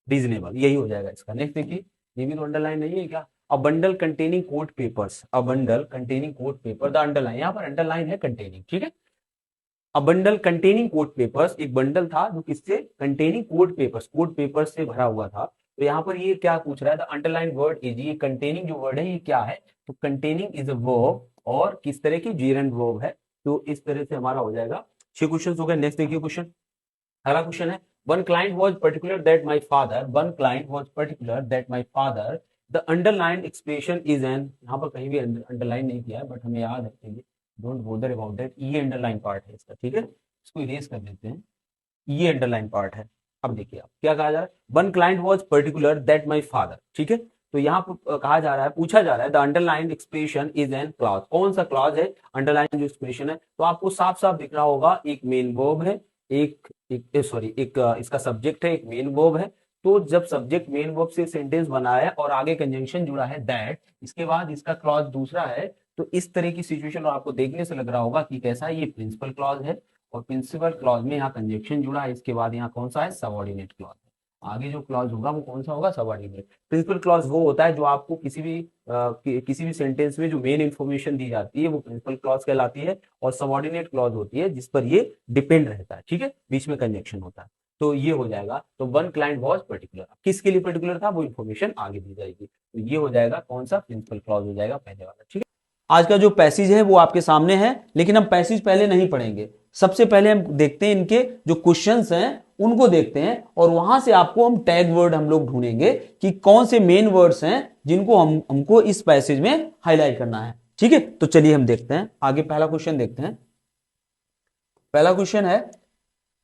रीजनेबल, यही हो जाएगा इसका। नेक्स्ट देखिए, ये भी तो अंडरलाइन नहीं है क्या, a bundle containing court papers, a bundle containing court paper, the underline, यहाँ पर अंडरलाइन है कंटेनिंग। ठीक है, a bundle containing court papers, एक बंडल था जो किससे, कंटेनिंग कोर्ट पेपर्स से भरा हुआ था। तो यहाँ पर ये क्या पूछ रहा है, द अंडरलाइन वर्ड इज, ये कंटेनिंग जो वर्ड है ये क्या है, तो कंटेनिंग इज अ वर्ब, और किस तरह की, जीरेंड वर्ब है। तो इस तरह से हमारा हो जाएगा। 6 क्वेश्चन हो गए। नेक्स्ट देखिए क्वेश्चन, अगला क्वेश्चन है, one client was particular that my father, one client was particular that my father, the underline expression is an, यहाँ पर कहीं भी अंडरलाइन नहीं किया है बट हमें याद रखेंगे, डोंट बोदर अबाउट दैट, ये अंडरलाइन पार्ट है इसका, ठीक है, इसको इरेज कर देते हैं, ये अंडरलाइन पार्ट है। अब देखिए आप क्या कहा जा रहा है, one client was particular that my father, ठीक है, तो यहाँ पर कहा जा रहा है, पूछा जा रहा है, the underline expression is an clause, कौन सा क्लॉज है, अंडरलाइन जो एक्सप्रेशन है, तो आपको साफ साफ दिख रहा होगा, एक मेन वर्ब है, एक इसका सब्जेक्ट है, एक मेन वर्ब है। तो जब सब्जेक्ट मेन वर्ब से सेंटेंस बना है और आगे कंजंक्शन जुड़ा है दैट, इसके बाद इसका क्लॉज दूसरा है, तो इस तरह की सिचुएशन और आपको देखने से लग रहा होगा कि कैसा है, ये प्रिंसिपल क्लॉज है, और प्रिंसिपल क्लॉज में यहाँ कंजंक्शन जुड़ा है, इसके बाद यहाँ कौन सा है, सबऑर्डिनेट क्लॉज है। आगे जो क्लॉज होगा वो कौन सा होगा, सबऑर्डिनेट। प्रिंसिपल क्लॉज वो होता है जो आपको किसी भी सेंटेंस में जो मेन इंफॉर्मेशन दी जाती है वो प्रिंसिपल क्लॉज कहलाती है, और सबऑर्डिनेट क्लॉज होती है जिस पर ये डिपेंड रहता है, ठीक है, बीच में कंजंक्शन होता है। तो ये हो जाएगा, तो वन क्लाइंट वॉज पर्टिकुलर, किसके लिए पर्टिकुलर था वो इन्फॉर्मेशन आगे दी जाएगी, तो ये हो जाएगा कौन सा, प्रिंसिपल क्लॉज हो जाएगा पहले वाला, ठीक है। आज का जो पैसेज है वो आपके सामने है, लेकिन हम पैसेज पहले नहीं पढ़ेंगे, सबसे पहले हम देखते हैं इनके जो क्वेश्चंस हैं उनको देखते हैं, और वहां से आपको हम टैग वर्ड हम लोग ढूंढेंगे कि कौन से मेन वर्ड्स हैं जिनको हमको इस पैसेज में हाईलाइट करना है, ठीक है। तो चलिए हम देखते हैं आगे, पहला क्वेश्चन देखते हैं। पहला क्वेश्चन है,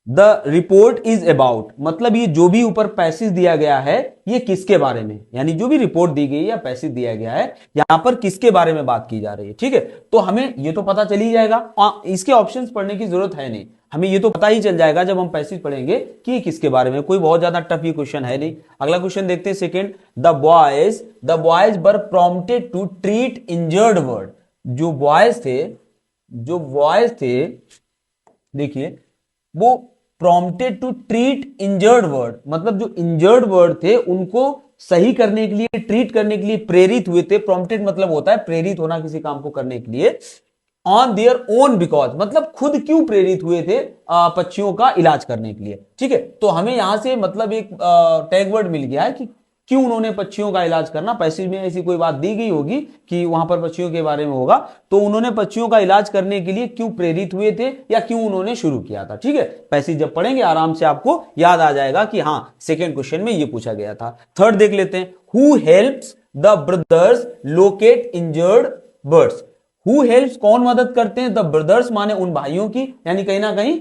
द रिपोर्ट इज अबाउट, मतलब ये जो भी ऊपर पैसेज दिया गया है ये किसके बारे में, यानी जो भी रिपोर्ट दी गई या पैसेज दिया गया है यहां पर किसके बारे में बात की जा रही है, ठीक है। तो हमें ये तो पता चल ही जाएगा, इसके ऑप्शंस पढ़ने की जरूरत है नहीं, हमें ये तो पता ही चल जाएगा जब हम पैसेज पढ़ेंगे कि किसके बारे में, कोई बहुत ज्यादा टफ ये क्वेश्चन है नहीं। अगला क्वेश्चन देखते हैं, second, the boys were prompted to treat injured word, जो बॉयज थे देखिए वो prompted to treat injured word, मतलब जो इंजर्ड वर्ड थे उनको सही करने के लिए, ट्रीट करने के लिए प्रेरित हुए थे। प्रॉम्प्टेड मतलब होता है प्रेरित होना किसी काम को करने के लिए, ऑन देयर ओन बिकॉज, मतलब खुद क्यों प्रेरित हुए थे पक्षियों का इलाज करने के लिए, ठीक है। तो हमें यहां से मतलब एक टैग वर्ड मिल गया है कि क्यों उन्होंने पक्षियों का इलाज करना, पैसेज में ऐसी कोई बात दी गई होगी कि वहां पर पक्षियों के बारे में होगा, तो उन्होंने पक्षियों का इलाज करने के लिए क्यों प्रेरित हुए थे या क्यों उन्होंने शुरू किया था, ठीक है। पैसेज जब पढ़ेंगे आराम से आपको याद आ जाएगा कि हाँ सेकेंड क्वेश्चन में ये पूछा गया था। थर्ड देख लेते हैं, who helps the brothers locate injured birds, who helps कौन मदद करते हैं, द ब्रदर्स माने उन भाइयों की, यानी कहीं ना कहीं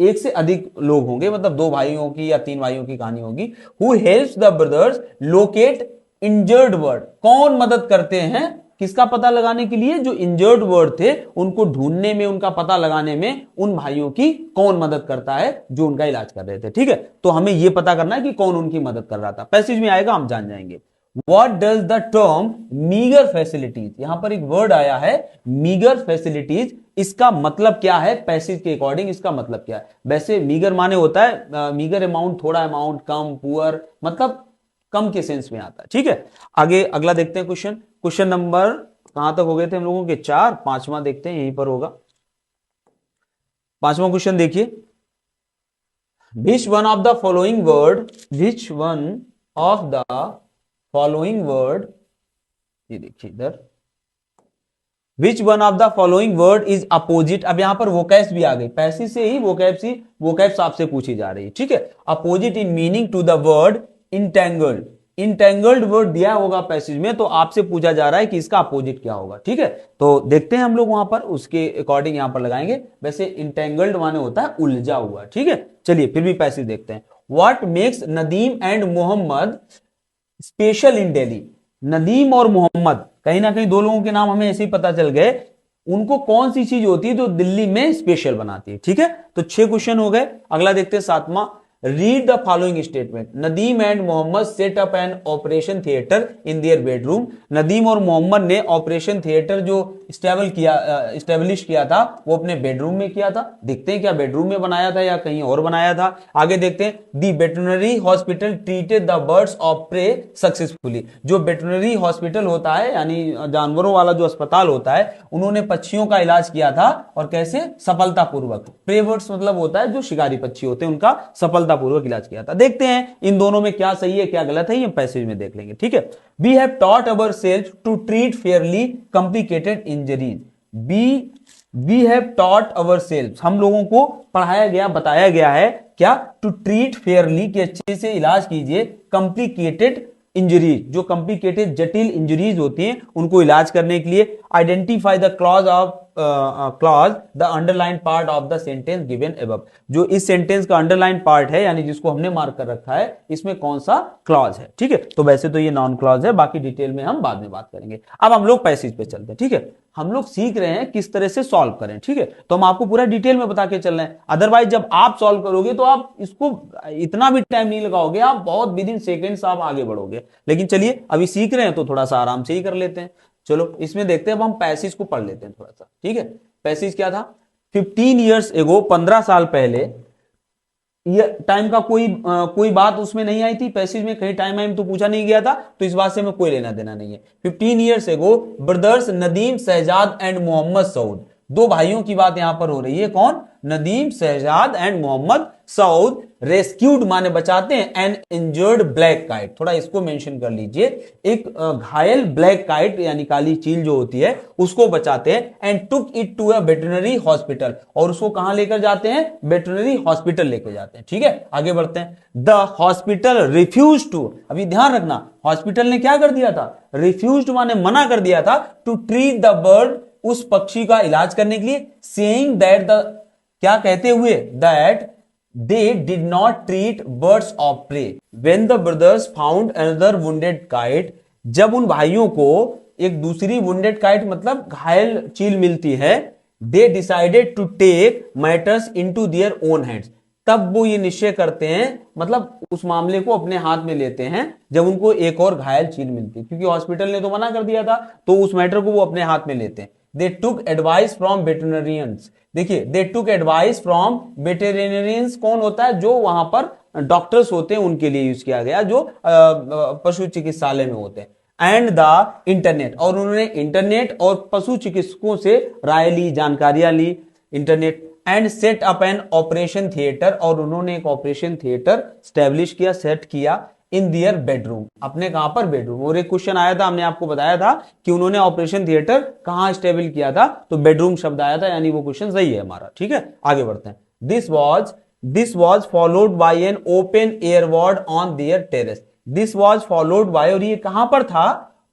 एक से अधिक लोग होंगे, मतलब 2 भाइयों की या 3 भाइयों की कहानी होगी। Who helps the brothers locate injured word, कौन मदद करते हैं किसका पता लगाने के लिए, जो इंजर्ड वर्ड थे उनको ढूंढने में, उनका पता लगाने में उन भाइयों की कौन मदद करता है जो उनका इलाज कर रहे थे, ठीक है। तो हमें यह पता करना है कि कौन उनकी मदद कर रहा था, पैसेज में आएगा हम जान जाएंगे। What does the term meager facilities, यहां पर एक वर्ड आया है meager facilities, इसका मतलब क्या है, पैसेज के अकॉर्डिंग इसका मतलब क्या है। वैसे मीगर माने होता है मीगर अमाउंट, थोड़ा अमाउंट, कम, पुअर, मतलब कम के सेंस में आता है, ठीक है। आगे अगला देखते हैं क्वेश्चन नंबर कहां तक हो गए थे हम लोगों के 4, 5वां देखते हैं, यहीं पर होगा 5वां क्वेश्चन देखिए, which one of the following word, ये देखिए इधर, विच one of the following word is opposite, अब यहां पर वोकैब्स भी आ गई, पैसेज से ही वोकैब्स आपसे पूछी जा रही है, ठीक है। Opposite in meaning to the word entangled, entangled word दिया होगा पैसेज में, तो आपसे पूछा जा रहा है कि इसका अपोजिट क्या होगा, ठीक है। तो देखते हैं हम लोग वहां पर, उसके अकॉर्डिंग यहां पर लगाएंगे। वैसे इंटेंगल्ड माने होता है उलझा हुआ, ठीक है। चलिए फिर भी पैसेज देखते हैं। What makes Nadeem and Mohammad special in Delhi, Nadeem और मोहम्मद, कहीं ना कहीं 2 लोगों के नाम हमें ऐसे ही पता चल गए, उनको कौन सी चीज होती है जो दिल्ली में स्पेशल बनाती है, ठीक है। तो 6 क्वेश्चन हो गए। अगला देखते हैं 7वां, read the following statement, Nadeem and Mohammad set up an operation theatre in their bedroom, Nadeem और मोहम्मद ने ऑपरेशन थिएटर जो स्टेब्लिश किया था वो अपने बेडरूम में किया था। देखते हैं क्या बेडरूम में बनाया था या कहीं और बनाया था। आगे देखते हैं the veterinary hospital treated the birds of prey successfully. जो वेटरनरी हॉस्पिटल होता है यानी जानवरों वाला जो अस्पताल होता है, उन्होंने पक्षियों का इलाज किया था और कैसे, सफलतापूर्वक। प्रे बर्ड्स मतलब होता है जो शिकारी पक्षी होते हैं, उनका सफलतापूर्वक इलाज किया था। देखते हैं इन दोनों में क्या सही है क्या गलत है, ये पैसेज में देख लेंगे। ठीक है, we have taught our self to treat fairly complicated injuries. We have taught our self, हम लोगों को पढ़ाया गया बताया गया है क्या, टू ट्रीट फेयरली, कि अच्छे से इलाज कीजिए कॉम्प्लिकेटेड इंजरीज, जो कॉम्प्लिकेटेड जटिल इंजरीज होती हैं उनको इलाज करने के लिए। Identify the clause the underline part of the sentence given above. जो इस सेंटेंस का अंडरलाइन पार्ट है यानी जिसको हमने मार्क कर रखा है, इसमें कौन सा क्लॉज है। ठीक है, तो वैसे तो ये नॉन क्लॉज है, बाकी डिटेल में हम बाद में बात करेंगे। अब हम लोग पैसेज पे चलते हैं। ठीक है, हम लोग सीख रहे हैं किस तरह से सॉल्व करें। ठीक है, तो हम आपको पूरा डिटेल में बता के चल रहे हैं, अदरवाइज जब आप सॉल्व करोगे तो आप इसको इतना भी टाइम नहीं लगाओगे, आप बहुत विद इन सेकेंड्स आप आगे बढ़ोगे। लेकिन चलिए अभी सीख रहे हैं तो थोड़ा सा आराम से ही कर लेते हैं। चलो इसमें देखते हैं, अब हम पैसेज को पढ़ लेते हैं थोड़ा सा। ठीक है, पैसेज क्या था, 15 ईयर्स एगो, 15 साल पहले। ये टाइम का कोई बात उसमें नहीं आई थी पैसेज में, कहीं टाइम तो पूछा नहीं गया था, तो इस बात से हमें कोई लेना देना नहीं है। 15 years ago brothers Nadeem Shahzad and Mohammad Saud, दो भाइयों की बात यहां पर हो रही है। कौन, नदीम शहजाद एंड मोहम्मद सऊद रेस्क्यूड माने बचाते हैं एन इंजर्ड ब्लैक काइट। थोड़ा इसको मेंशन कर लीजिए, एक घायल ब्लैक काइट यानी काली चील जो होती है उसको बचाते हैं। And took it to a veterinary hospital, और उसको कहां लेकर जाते हैं, वेटरनरी हॉस्पिटल लेकर जाते हैं। ठीक है, आगे बढ़ते हैं। द हॉस्पिटल रिफ्यूज टू, अभी ध्यान रखना, हॉस्पिटल ने क्या कर दिया था, रिफ्यूज माने मना कर दिया था, टू ट्रीट द बर्ड, उस पक्षी का इलाज करने के लिए। सेइंग दैट द, क्या कहते हुए, that they did not treat birds of prey when the brothers found another wounded kite। जब उन भाइयों को एक दूसरी wounded kite मतलब घायल चील मिलती है, they decided to take matters into their own hands। तब वो ये निश्चय करते हैं, मतलब उस मामले को अपने हाथ में लेते हैं जब उनको एक और घायल चील मिलती है, क्योंकि हॉस्पिटल ने तो मना कर दिया था, तो उस मैटर को वो अपने हाथ में लेते हैं। They took advice from veterinarians। देखिए, they took advice from veterinarians कौन होता है, जो वहां पर डॉक्टर्स होते हैं उनके लिए यूज किया गया, जो पशु चिकित्सालय में होते हैं। एंड द इंटरनेट, और उन्होंने इंटरनेट और पशु चिकित्सकों से राय ली, जानकारियां ली, internet. And set up an operation theatre, और उन्होंने एक ऑपरेशन थिएटर स्टैब्लिश किया, सेट किया इन दियर बेडरूम, अपने कहां पर, बेडरूम। और एक क्वेश्चन आया था, हमने आपको बताया था कि उन्होंने ऑपरेशन थिएटर कहां स्टेबल किया था, तो बेडरूम शब्द आया था, यानी वो क्वेश्चन सही है हमारा। ठीक है, आगे बढ़ते हैं। This was followed by an open air ward on their terrace. This was followed by, और ये कहां पर था,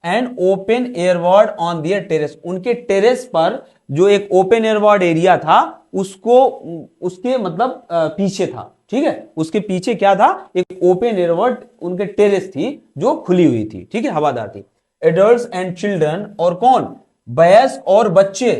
an open air ward on their terrace, उनके टेरेस पर जो एक ओपन एयर वार्ड एरिया था उसको, उसके मतलब पीछे था। ठीक है, उसके पीछे क्या था, एक ओपन एयर वार्ड उनके टेरेस थी जो खुली हुई थी। ठीक है, हवादार थी। एडल्ट्स एंड चिल्ड्रन, और कौन, वयस्क और बच्चे,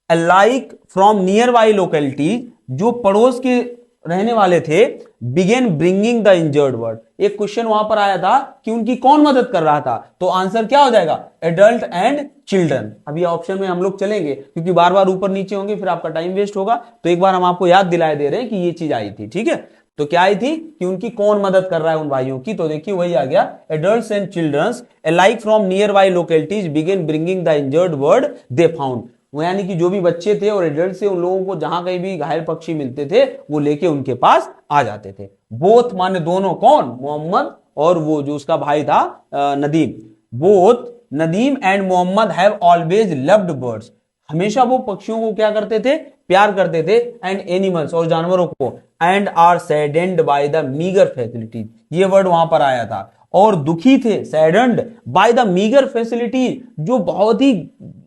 alike from nearby locality, जो पड़ोस के रहने वाले थे, began bringing the injured bird. एक क्वेश्चन वहां पर आया था कि उनकी कौन मदद कर रहा था, तो आंसर क्या हो जाएगा, एडल्ट एंड चिल्ड्रन। अभी ऑप्शन में हम लोग चलेंगे क्योंकि बार बार ऊपर नीचे होंगे फिर आपका टाइम वेस्ट होगा, तो एक बार हम आपको याद दिलाए दे रहे हैं कि ये चीज आई थी। ठीक है, तो क्या आई थी कि उनकी कौन मदद कर रहा है उन भाइयों की, तो देखिए वही आ गया, adults and childrens alike from nearby localities began bringing the injured bird they found. वो यानी कि जो भी बच्चे थे और एडल्ट से, उन लोगों को जहां कहीं भी घायल पक्षी मिलते थे वो लेके उनके पास आ जाते थे। बोथ माने दोनों, कौन, मोहम्मद और वो जो उसका भाई था Nadeem. Both Nadeem and Mohammad have always loved birds, हमेशा वो पक्षियों को क्या करते थे, प्यार करते थे। एंड एनिमल्स, और जानवरों को। And are saddened by the meagre facilities, ये वर्ड वहां पर आया था, और दुखी थे, saddened by the meagre facility, जो बहुत ही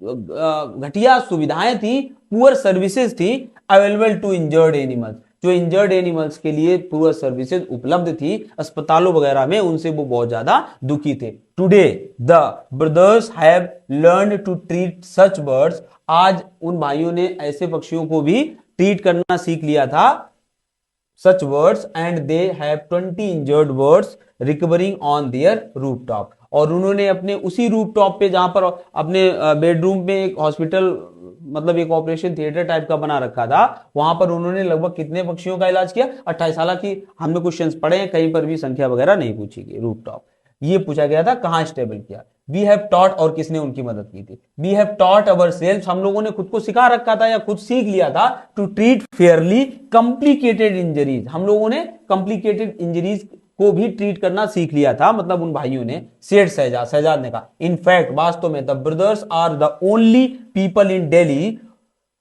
घटिया सुविधाएं थी, पुअर सर्विसेज थी, अवेलेबल टू इंजर्ड एनिमल्स, जो इंजर्ड एनिमल्स के लिए पुअर सर्विसेज उपलब्ध थी अस्पतालों वगैरह में, उनसे वो बहुत ज्यादा दुखी थे। Today the brothers have learn to treat such birds, आज उन भाइयों ने ऐसे पक्षियों को भी ट्रीट करना सीख लिया था, such birds, and they have 20 injured birds recovering on their rooftop, और उन्होंने अपने उसी रूफ टॉप पे, जहां पर अपने बेडरूम में एक हॉस्पिटल, मतलब एक ऑपरेशन थिएटर टाइप का बना रखा था, वहां पर उन्होंने लगभग कितने पक्षियों का इलाज किया? 28। हालांकि हमने क्वेश्चंस पढ़े हैं, कहीं पर भी संख्या वगैरह नहीं पूछी गई। रूफ टॉप ये पूछा गया था कहां स्टेबल किया। वी हैव टॉट, और किसने उनकी मदद की थी? We have taught our self, हम लोगों ने खुद को सिखा रखा था या खुद सीख लिया था, to treat fairly complicated injuries. हम लोगों ने कॉम्प्लिकेटेड इंजरीज को भी ट्रीट करना सीख लिया था, मतलब उन भाइयों ने। सेठ शहजाद, शहजाद ने कहा, इनफैक्ट वास्तव में, the brothers are the only people in Delhi,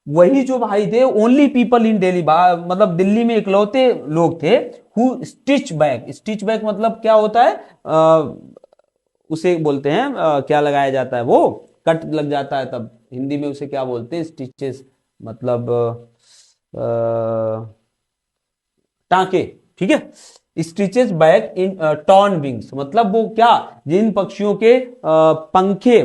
वही जो भाई थे ओनली पीपल इन दिल्ली, मतलब दिल्ली में इकलौते लोग थे, who stitch back. Stitch back मतलब क्या होता है? उसे बोलते हैं क्या लगाया जाता है, वो कट लग जाता है तब, हिंदी में उसे क्या बोलते हैं? स्टिचेस, मतलब टांके, ठीक है। Stitches back in torn wings, मतलब वो क्या, जिन पक्षियों के पंखे,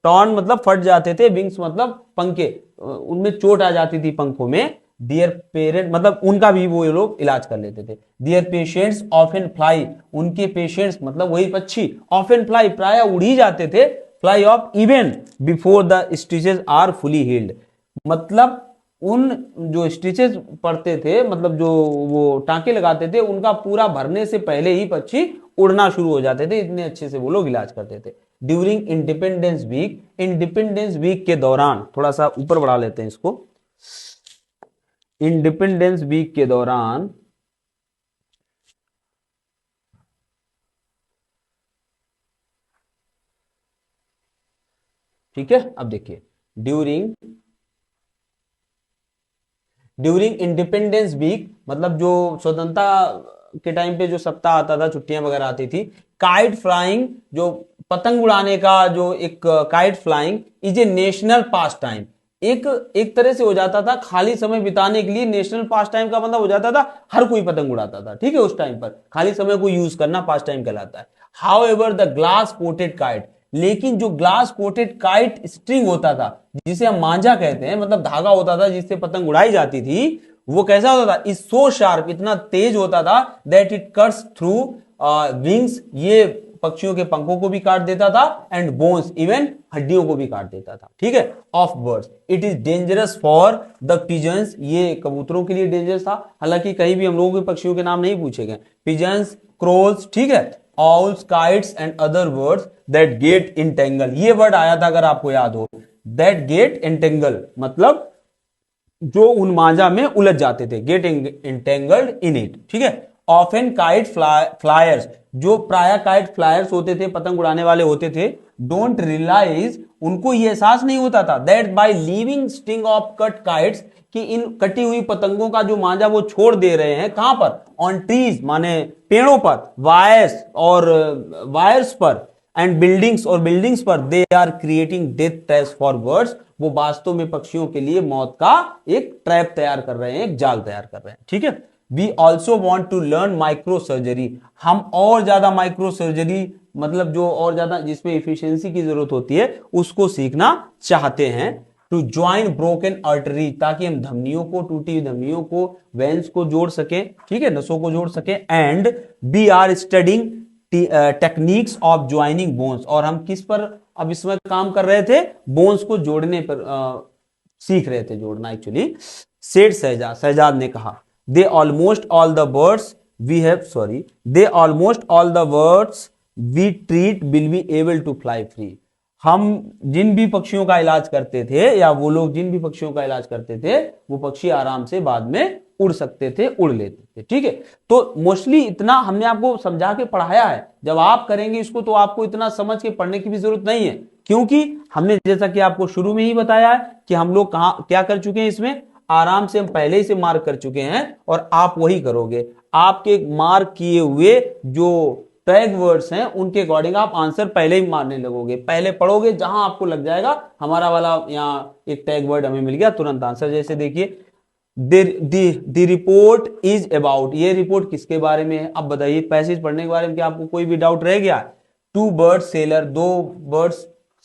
टॉर्न मतलब फट जाते थे, विंग्स मतलब पंखे, उनमें चोट आ जाती थी पंखों में, डियर पेरेंट मतलब उनका भी वो लोग इलाज कर लेते थे। डियर पेशेंट्स ऑफन फ्लाई, उनके पेशेंट्स मतलब वही पक्षी, ऑफन फ्लाई प्राय उड़ ही जाते थे, fly off even before the stitches are fully healed, मतलब उन जो स्टिचेस पड़ते थे, मतलब जो वो टांके लगाते थे, उनका पूरा भरने से पहले ही पक्षी उड़ना शुरू हो जाते थे, इतने अच्छे से वो लोग इलाज करते थे। During independence week, independence week के दौरान, थोड़ा सा ऊपर बढ़ा लेते हैं इसको, इंडिपेंडेंस वीक के दौरान, ठीक है। अब देखिए, ड्यूरिंग इंडिपेंडेंस वीक मतलब जो स्वतंत्रता के टाइम पे जो सप्ताह आता था, छुट्टियां वगैरह आती थी, काइट फ्लाइंग, जो पतंग उड़ाने का जो एक kite flying is a national pass time, एक तरह से हो जाता था खाली समय बिताने के लिए। नेशनल पास टाइम का मतलब हो जाता था हर कोई पतंग उड़ाता था, ठीक है। उस टाइम पर खाली समय को यूज करना पास टाइम कहलाता है। How ever the glass coated kite, लेकिन जो ग्लास कोटेड काइट स्ट्रिंग होता था, जिसे हम मांझा कहते हैं, मतलब धागा होता था जिससे पतंग उड़ाई जाती थी, वो कैसा होता था? इज सो शार्प, इतना तेज होता था, that it cuts through wings, ये पक्षियों के पंखों को भी काट देता था, एंड बोन्स, इवन हड्डियों को भी काट देता था, ठीक है, of birds. It is dangerous for the pigeons, ये कबूतरों के लिए डेंजरस था। हालांकि कहीं भी हम लोगों के पक्षियों के नाम नहीं पूछे गए। पिजन्स, क्रोल्स, ठीक है, owls, kites and other birds that get entangled, ये वर्ड आया था अगर आपको याद हो, that get entangled मतलब जो उन मांझा में उलझ जाते थे, get entangled in it, ठीक है। often kite flyers, जो प्राय काइट फ्लायर्स होते थे, पतंग उड़ाने वाले होते थे, don't realize, उनको ये एहसास नहीं होता था, that by leaving sting of cut kites, कि इन कटी हुई पतंगों का जो मांझा वो छोड़ दे रहे हैं, कहां पर? ऑन ट्रीज माने पेड़ों पर, वायर्स पर, एंड बिल्डिंग्स, और बिल्डिंग्स पर, they are creating death traps for birds, वो वास्तव में पक्षियों के लिए मौत का एक ट्रैप तैयार कर रहे हैं, एक जाल तैयार कर रहे हैं, ठीक है। We also want to learn microsurgery, हम और ज्यादा माइक्रो सर्जरी, मतलब जो और ज्यादा जिसमें इफिशियंसी की जरूरत होती है, उसको सीखना चाहते हैं। टू ज्वाइन ब्रोकन आर्टरी, ताकि हम धमनियों को, टूटी हुई धमनियों को, वेन्स को जोड़ सकें, ठीक है, नसों को जोड़ सकें। And we are studying techniques of joining bones, और हम किस पर अब इसमें काम कर रहे थे? बोन्स को जोड़ने पर सीख रहे थे, जोड़ना एक्चुअली। सेठ शहजाद, शहजाद ने कहा, they almost all the birds we treat will be able to fly free, हम जिन भी पक्षियों का इलाज करते थे, या वो लोग जिन भी पक्षियों का इलाज करते थे, वो पक्षी आराम से बाद में उड़ सकते थे, उड़ लेते थे, ठीक है। तो मोस्टली इतना हमने आपको समझा के पढ़ाया है, जब आप करेंगे इसको तो आपको इतना समझ के पढ़ने की भी जरूरत नहीं है, क्योंकि हमने जैसा कि आपको शुरू में ही बताया है कि हम लोग कहां क्या कर चुके हैं, इसमें आराम से हम पहले ही से मार्क कर चुके हैं, और आप वही करोगे। आपके मार्क किए हुए जो टैग वर्ड्स हैं उनके अकॉर्डिंग आप आंसर पहले ही मारने लगोगे, पहले पढ़ोगे, जहां आपको लग जाएगा हमारा वाला यहाँ एक टैग वर्ड हमें मिल गया, तुरंत आंसर। जैसे देखिए, द रिपोर्ट इज अबाउट, ये रिपोर्ट किसके बारे में है? अब बताइए, पैसेज पढ़ने के बारे में क्या आपको कोई भी डाउट रह गया? टू बर्ड सेलर, दो बर्ड्स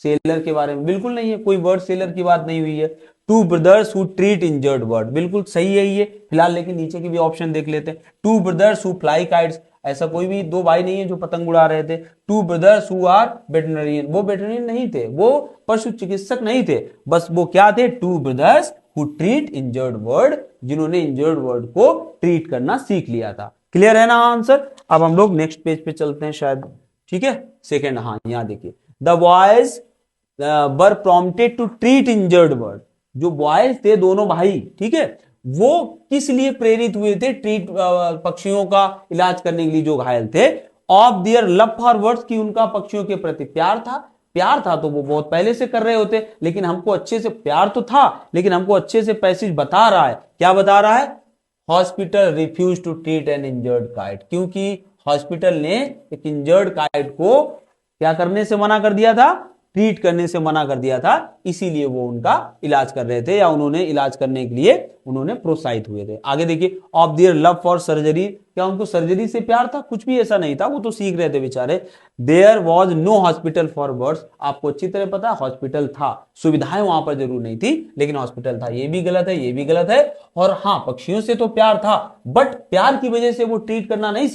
सेलर के बारे में बिल्कुल नहीं है, कोई बर्ड सेलर की बात नहीं हुई है। Two brothers who treat injured bird, बिल्कुल सही है ये फिलहाल, लेकिन नीचे की भी ऑप्शन देख लेते हैं। Two brothers who fly kites, ऐसा कोई भी दो भाई नहीं है जो पतंग उड़ा रहे थे। टू ब्रदर्स हु आर वेटरनरियन, वो वेटरनरियन नहीं थे, वो पशु चिकित्सक नहीं थे, बस वो क्या थे, two brothers who treat injured bird, जिन्होंने इंजर्ड बर्ड को ट्रीट करना सीख लिया था। क्लियर है ना आंसर। अब हम लोग नेक्स्ट पेज पे चलते हैं शायद, ठीक है, सेकेंड, हाँ यहां देखिए, the boys were prompted to treat injured bird, जो बॉयज थे दोनों भाई, ठीक है, वो किस लिए प्रेरित हुए थे, ट्रीट पक्षियों का इलाज करने के लिए, जो घायल थे, of their love for birds, की उनका पक्षियों के प्रति प्यार था। प्यार था तो वो बहुत पहले से कर रहे होते, लेकिन हमको अच्छे से प्यार तो था, लेकिन हमको अच्छे से पैसेज बता रहा है, क्या बता रहा है, hospital refuse to treat an injured kite, क्योंकि हॉस्पिटल ने एक इंजर्ड काइट को क्या करने से मना कर दिया था, ट्रीट करने से मना कर दिया था, इसीलिए वो उनका इलाज कर रहे थे, या उन्होंने इलाज करने के लिए उन्होंने प्रोत्साहित हुए थे। आगे देखिए, of their love for surgery, क्या उनको सर्जरी से प्यार था, कुछ भी ऐसा नहीं था, वो तो सीख रहे थे बेचारे। There was no hospital for birds, आपको अच्छी तरह पता है हॉस्पिटल था, सुविधाएं वहां पर जरूर नहीं थी, लेकिन हॉस्पिटल था। ये भी गलत है, ये भी गलत है। और हाँ, पक्षियों से तो प्यार था, बट प्यार की वजह से वो ट्रीट करना नहीं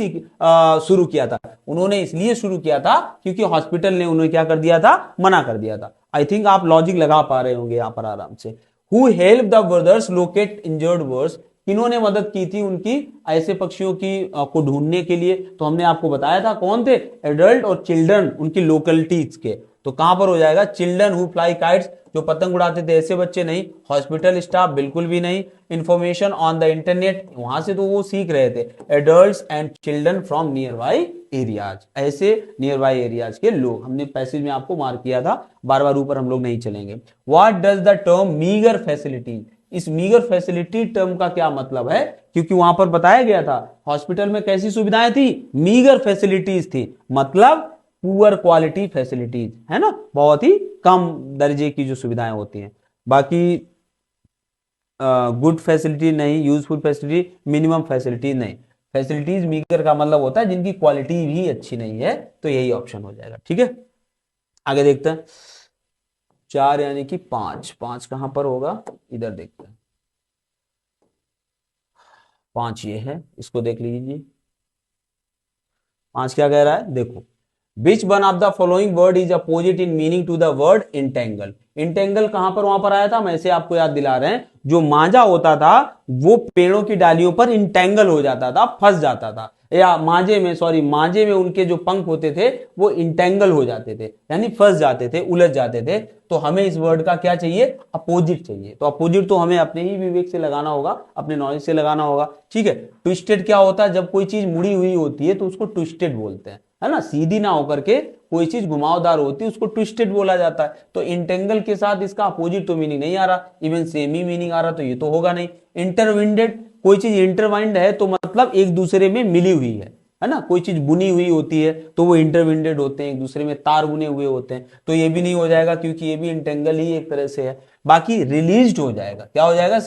शुरू किया था, उन्होंने इसलिए शुरू किया था क्योंकि हॉस्पिटल ने उन्हें क्या कर दिया था, मना कर दिया था। आई थिंक आप लॉजिक लगा पा रहे होंगे यहां पर आराम से। Who help the brothers locate injured birds, किन्होंने मदद की थी उनकी ऐसे पक्षियों की को ढूंढने के लिए, तो हमने आपको बताया था कौन थे, एडल्ट और चिल्ड्रन, उनकी लोकेलिटीज के। तो कहां पर हो जाएगा, चिल्ड्रन हु फ्लाई काइट्स, जो पतंग उड़ाते थे ऐसे बच्चे नहीं, हॉस्पिटल स्टाफ बिल्कुल भी नहीं, इंफॉर्मेशन ऑन द इंटरनेट, वहां से तो वो सीख रहे थे, adults and children from near by areas, ऐसे नियर बाई एरियाज के लोग, हमने पैसेज में आपको मार्क किया था, बार बार ऊपर हम लोग नहीं चलेंगे। What does the term meagre facility, इस मीगर फैसिलिटी टर्म का क्या मतलब है, क्योंकि वहां पर बताया गया था हॉस्पिटल में कैसी सुविधाएं थी, मीगर फैसिलिटीज थी, मतलब पुअर क्वालिटी फैसिलिटीज, है ना, बहुत ही कम दर्जे की जो सुविधाएं होती हैं। बाकी गुड फैसिलिटी नहीं, यूजफुल फैसिलिटी, मिनिमम फैसिलिटी नहीं, फैसिलिटीज मीगर का मतलब होता है जिनकी क्वालिटी भी अच्छी नहीं है, तो यही ऑप्शन हो जाएगा। ठीक है, आगे देखते हैं, 4 यानी कि 5, 5 कहां पर होगा, इधर देखते हैं, 5 ये है, इसको देख लीजिए। 5 क्या कह रहा है, देखो, which one of the following word is opposite in meaning to the word entangle. Entangle कहां पर वहां पर आया था, हम ऐसे आपको याद दिला रहे हैं, जो मांझा होता था वो पेड़ों की डालियों पर इंटेंगल हो जाता था, फंस जाता था, या मांझे में उनके जो पंख होते थे वो इंटेंगल हो जाते थे, यानी फंस जाते थे, उलझ जाते थे। तो हमें इस वर्ड का क्या चाहिए, अपोजिट चाहिए। तो अपोजिट तो हमें अपने ही विवेक से लगाना होगा, अपने नॉलेज से लगाना होगा। ठीक है, ट्विस्टेड क्या होता है, जब कोई चीज मुड़ी हुई होती है तो उसको ट्विस्टेड बोलते हैं, है ना, सीधी ना होकर के कोई चीज घुमावदार होती है उसको ट्विस्टेड बोला जाता है। तो इंटेंगल के साथ इसका अपोजिट तो मीनिंग नहीं आ रहा, इवन सेम ही मीनिंग आ रहा, तो ये तो होगा नहीं। इंटरविंडेड, कोई चीज इंटरवाइंड है तो मतलब एक दूसरे में मिली हुई है ना, कोई चीज बुनी हुई होती है तो वो इंटरविंडेड होते हैं, एक दूसरे में तार बुने हुए होते हैं, तो ये भी नहीं हो जाएगा क्योंकि ये भी इंटेंगल ही एक तरह से है। बाकी रिलीज्ड हो जाएगा, क्या हो जाएगा,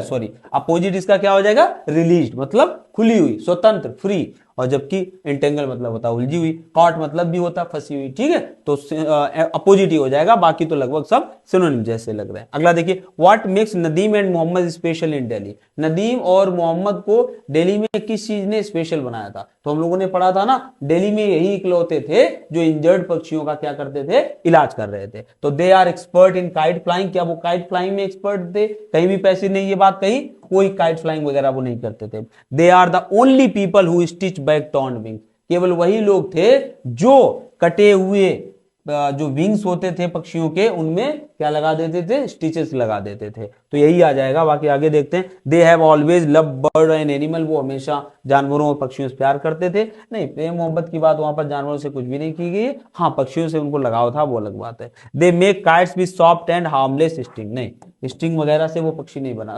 सॉरी अपोजिट इसका क्या हो जाएगा, रिलीज्ड, मतलब खुली हुई, स्वतंत्र, फ्री, और जबकि इंटेंगल मतलब होता है उलझी हुई, कॉट मतलब भी होता है फंसी हुई। ठीक है, तो अपोजिट ही हो जाएगा, बाकी तो लगभग सब सिनोनिम जैसे लग रहे हैं। अगला देखिए, what makes Nadeem and Mohammad special in Delhi. Nadeem और मोहम्मद को दिल्ली में किस चीज ने स्पेशल बनाया था, तो हम लोगों ने पढ़ा था ना, दिल्ली में यही इकलौते थे जो इंजर्ड पक्षियों का क्या करते थे, इलाज कर रहे थे। तो they are expert in kite flying, क्या वो काइट फ्लाइंग में एक्सपर्ट थे, कहीं भी पैसे नहीं ये बात कही, कोई काइट फ्लाइंग वगैरह वो नहीं करते थे। They are the only people who stitch back torn wing, केवल वही लोग थे जो कटे हुए जो विंग्स होते थे पक्षियों के, उनमें क्या लगा देते थे, स्टिचेस लगा देते थे। तो यही आ जाएगा। बाकी आगे देखते हैं, they have always love bird and animal, वो हमेशा जानवरों और पक्षियों से प्यार करते थे। नहीं, प्रेम मोहब्बत की बात वहां पर जानवरों से कुछ भी नहीं की गई है, हाँ पक्षियों से उनको लगाव था, वो अलग बात है। They make kites with soft and harmless sting, नहीं स्टिंग वगैरह से वो पक्षी नहीं बना,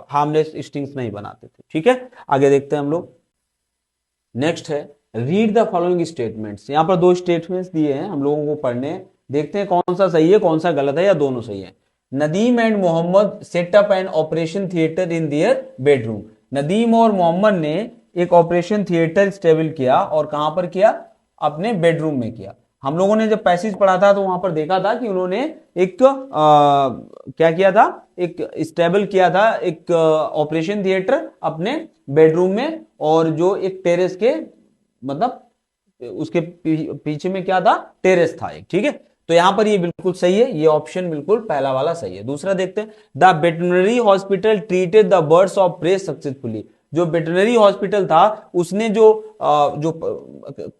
हार्मलेस स्टिंग्स नहीं बनाते थे। ठीक है, आगे देखते हैं हम लोग, नेक्स्ट है रीड द फॉलोइंग स्टेटमेंट्स। यहां पर 2 स्टेटमेंट्स दिए हैं हम लोगों को पढ़ने, देखते हैं कौन सा सही है कौन सा गलत है, या दोनों सही है। Nadeem and Mohammad set up an operation theatre in their bedroom. Nadeem और मोहम्मद ने एक ऑपरेशन थिएटर स्टेबल किया, और कहां पर किया, अपने बेडरूम में किया। हम लोगों ने जब पैसेज पढ़ा था तो वहां पर देखा था कि उन्होंने एक क्या किया था, एक स्टेबल किया था एक ऑपरेशन थिएटर अपने बेडरूम में, और जो एक टेरेस के मतलब उसके पीछे में क्या था, टेरेस था एक, ठीक है। तो यहां पर ये बिल्कुल सही है, ये ऑप्शन बिल्कुल पहला वाला सही है। दूसरा देखते हैं, the veterinary hospital treated the birds of prey successfully. जो वेटरनरी हॉस्पिटल था उसने जो जो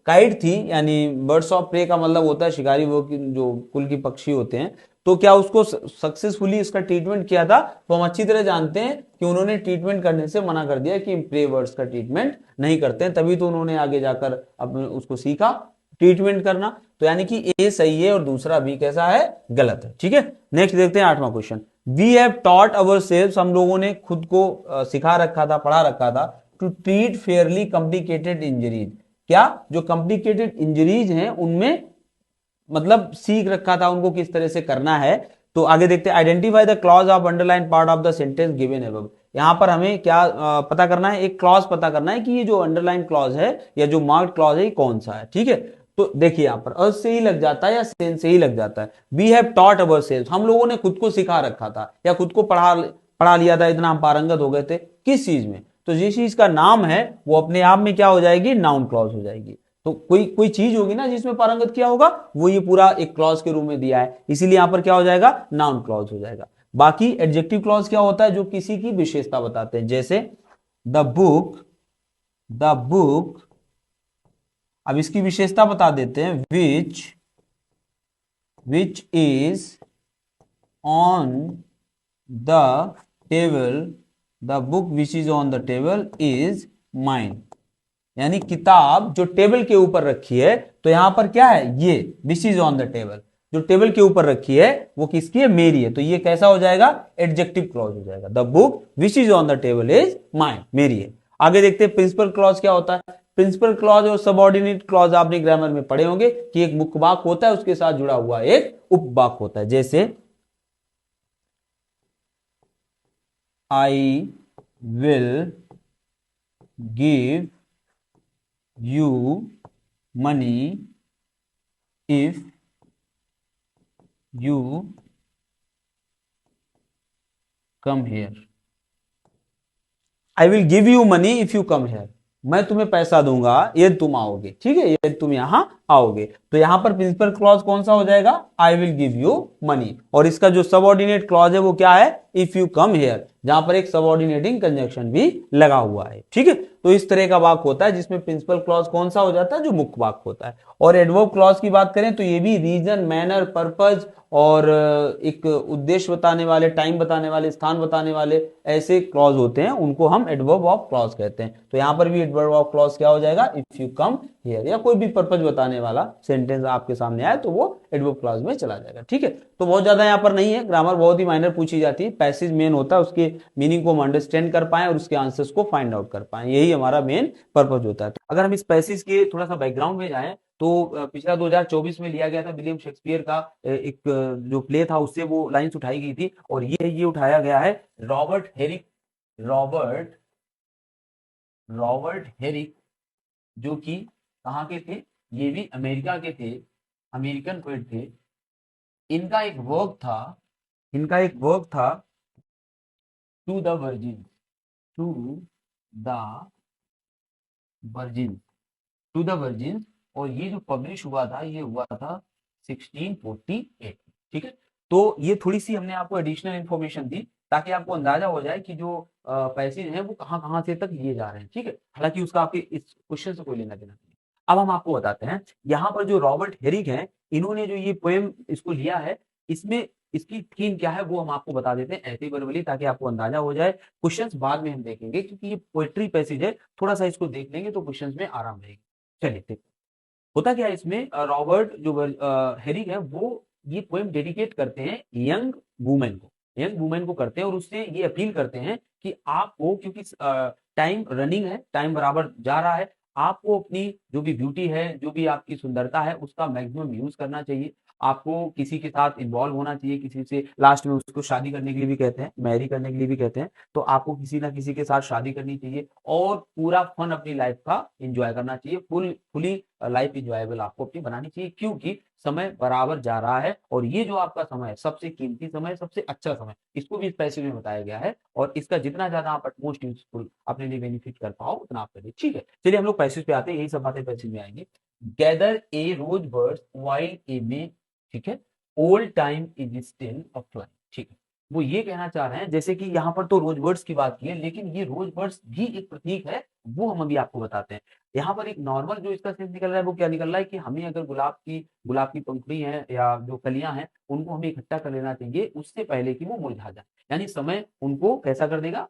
काइट थी, यानी बर्ड्स ऑफ प्रे का मतलब होता है शिकारी, वो जो कुल की पक्षी होते हैं, तो क्या उसको सक्सेसफुली इसका ट्रीटमेंट किया था। तो हम अच्छी तरह जानते हैं कि उन्होंने ट्रीटमेंट करने से मना कर दिया कि प्रे बर्ड्स का ट्रीटमेंट नहीं करते हैं, तभी तो उन्होंने आगे जाकर अपने उसको सीखा ट्रीटमेंट करना। तो यानी कि ए सही है और दूसरा बी कैसा है, गलत है, ठीक है। नेक्स्ट देखते हैं 8वां question. We have taught our self, हम लोगों ने खुद को सिखा रखा था, पढ़ा रखा था, to treat fairly complicated injuries. क्या जो कॉम्प्लिकेटेड इंजरीज हैं उनमें मतलब सीख रखा था उनको किस तरह से करना है। तो आगे देखते हैं, identify the clause of underline part of the sentence given above. यहां पर हमें क्या पता करना है, एक क्लॉज पता करना है कि ये जो अंडरलाइन क्लॉज है या जो मार्क्ड क्लॉज है ये कौन सा है, ठीक है। तो देखिए यहां पर अ से ही लग जाता है या सेन से ही लग जाता है। We have taught our self, हम लोगों ने खुद को सिखा रखा था या खुद को पढ़ा पढ़ा लिया था, इतना हम पारंगत हो गए थे किस चीज में। तो जिस चीज का नाम है वो अपने आप में क्या हो जाएगी, नाउन क्लॉज हो जाएगी। तो कोई कोई चीज होगी ना जिसमें पारंगत किया होगा, वो ये पूरा एक क्लॉज के रूप में दिया है, इसीलिए यहां पर क्या हो जाएगा, नाउन क्लॉज हो जाएगा। बाकी एडजेक्टिव क्लॉज क्या होता है, जो किसी की विशेषता बताते हैं, जैसे द बुक। अब इसकी विशेषता बता देते हैं, which is on the table, the book which is on the table is mine. यानी किताब जो टेबल के ऊपर रखी है, तो यहां पर क्या है, ये this is on the table, जो टेबल के ऊपर रखी है वो किसकी है, मेरी है। तो ये कैसा हो जाएगा, एडजेक्टिव क्लॉज हो जाएगा। The book which is on the table is mine, मेरी है। आगे देखते हैं प्रिंसिपल क्लॉज क्या होता है। प्रिंसिपल क्लॉज और सबऑर्डिनेट क्लॉज आपने ग्रामर में पढ़े होंगे कि एक मुख्य वाक्य होता है, उसके साथ जुड़ा हुआ एक उपवाक्य होता है। जैसे I will give you money if you come here। I will give you money if you come here। मैं तुम्हें पैसा दूंगा यदि तुम आओगे, ठीक है, यदि तुम यहां आओगे। तो यहां पर प्रिंसिपल क्लॉज कौन सा हो जाएगा, I will give you money. और इसका जो सबऑर्डिनेट क्लॉज है वो क्या है, इफ यू कम हियर, जहां पर एक सबऑर्डिनेटिंग कंजंक्शन भी लगा हुआ है, ठीक है। तो इस तरह का वाक्य होता है जिसमें प्रिंसिपल क्लॉज कौन सा हो जाता है, जो मुख्य वाक्य होता है। और एडवर्ब क्लॉज की बात करें तो ये भी रीजन, मैनर, पर्पज और एक उद्देश्य बताने वाले, टाइम बताने वाले, स्थान बताने वाले ऐसे क्लॉज होते हैं, उनको हम एडवर्ब ऑफ क्लॉज कहते हैं। तो यहां पर भी एडवर्ब ऑफ क्लॉज क्या हो जाएगा, इफ यू कम हियर, या कोई भी पर्पज बताने वाला सेंटेंस आपके सामने आए तो वो एडवर्ब क्लॉज में चला जाएगा, ठीक है। तो बहुत ज्यादा यहाँ पर नहीं है, ग्रामर बहुत ही माइनर पूछी जाती है, पैसेज मेन होता है उसके मीनिंग को हम अंडरस्टैंड कर पाए और उसके आंसर्स को फाइंड आउट कर पाए, यही हमारा मेन पर्पज होता है। तो अगर हम इस पैसेज के थोड़ा सा बैकग्राउंड में जाएं तो पिछला 2024 में लिया गया था विलियम शेक्सपियर का एक जो प्ले था, उससे वो लाइंस उठाई गई थी। और ये उठाया गया है रॉबर्ट हेरिक, जो कि कहाँ के थे, ये भी अमेरिका के थे, अमेरिकन पोएट थे। इनका एक वर्क था to the virgin, to the virgin. और ये जो पब्लिश हुआ था, ये हुआ था 1648, ठीक है। तो ये थोड़ी सी हमने आपको एडिशनल इंफॉर्मेशन दी ताकि आपको अंदाजा हो जाए कि जो पैसेज हैं वो कहाँ कहाँ से तक लिए जा रहे हैं, ठीक है। हालांकि उसका आपके इस क्वेश्चन से कोई लेना देना नहीं। अब हम आपको बताते हैं, यहाँ पर जो रॉबर्ट हेरिक हैं, इन्होंने जो ये पोएम इसको लिया है, इसमें इसकी थीम क्या है वो हम आपको बता देते हैं ऐसे वर्बली, ताकि आपको अंदाजा हो जाए। क्वेश्चंस बाद में हम देखेंगे क्योंकि ये पोएट्री पैसेज है, थोड़ा सा इसको देख लेंगे तो क्वेश्चंस में आराम रहेगी। चलिए, होता क्या है इसमें, रॉबर्ट जो हेरिक है वो ये पोएम डेडिकेट करते हैं यंग वुमेन को करते हैं, और उससे ये अपील करते हैं कि आपको, क्योंकि टाइम रनिंग है, टाइम बराबर जा रहा है, आपको अपनी जो भी ब्यूटी है, जो भी आपकी सुंदरता है, उसका मैक्सिमम यूज करना चाहिए। आपको किसी के साथ इन्वॉल्व होना चाहिए, किसी से लास्ट में उसको शादी करने के लिए भी कहते हैं, मैरी करने के लिए भी कहते हैं। तो आपको किसी ना किसी के साथ शादी करनी चाहिए और पूरा फन अपनी लाइफ का एंजॉय करना चाहिए, फुली लाइफ इंजॉयबल आपको अपनी बनानी चाहिए, क्योंकि समय बराबर जा रहा है और ये जो आपका समय है सबसे कीमती समय, सबसे अच्छा समय, इसको भी इस पैसे में बताया गया है और इसका जितना ज्यादा आप मोस्ट यूजफुल अपने लिए बेनिफिट कर पाओ उतना आप करिए। ठीक है, चलिए हम लोग पैसेज पे आते हैं, यही सब बातें पैसेज में आएंगे। गैदर ए रोज बर्ड्स वाइल ए मे, ठीक है, old time is still a flying, ठीक है। वो ये कहना चाह रहे हैं, जैसे कि यहाँ पर तो रोज बर्ड्स की बात की है, लेकिन ये रोज बर्ड्स भी एक प्रतीक है, वो हम अभी आपको बताते हैं। यहाँ पर एक नॉर्मल जो इसका सेंस निकल रहा है वो क्या निकल रहा है कि हमें अगर गुलाब की पंखुड़ी है या जो कलियां हैं उनको हमें इकट्ठा कर लेना चाहिए उससे पहले कि वो मुरझा जाए, यानी समय उनको कैसा कर देगा,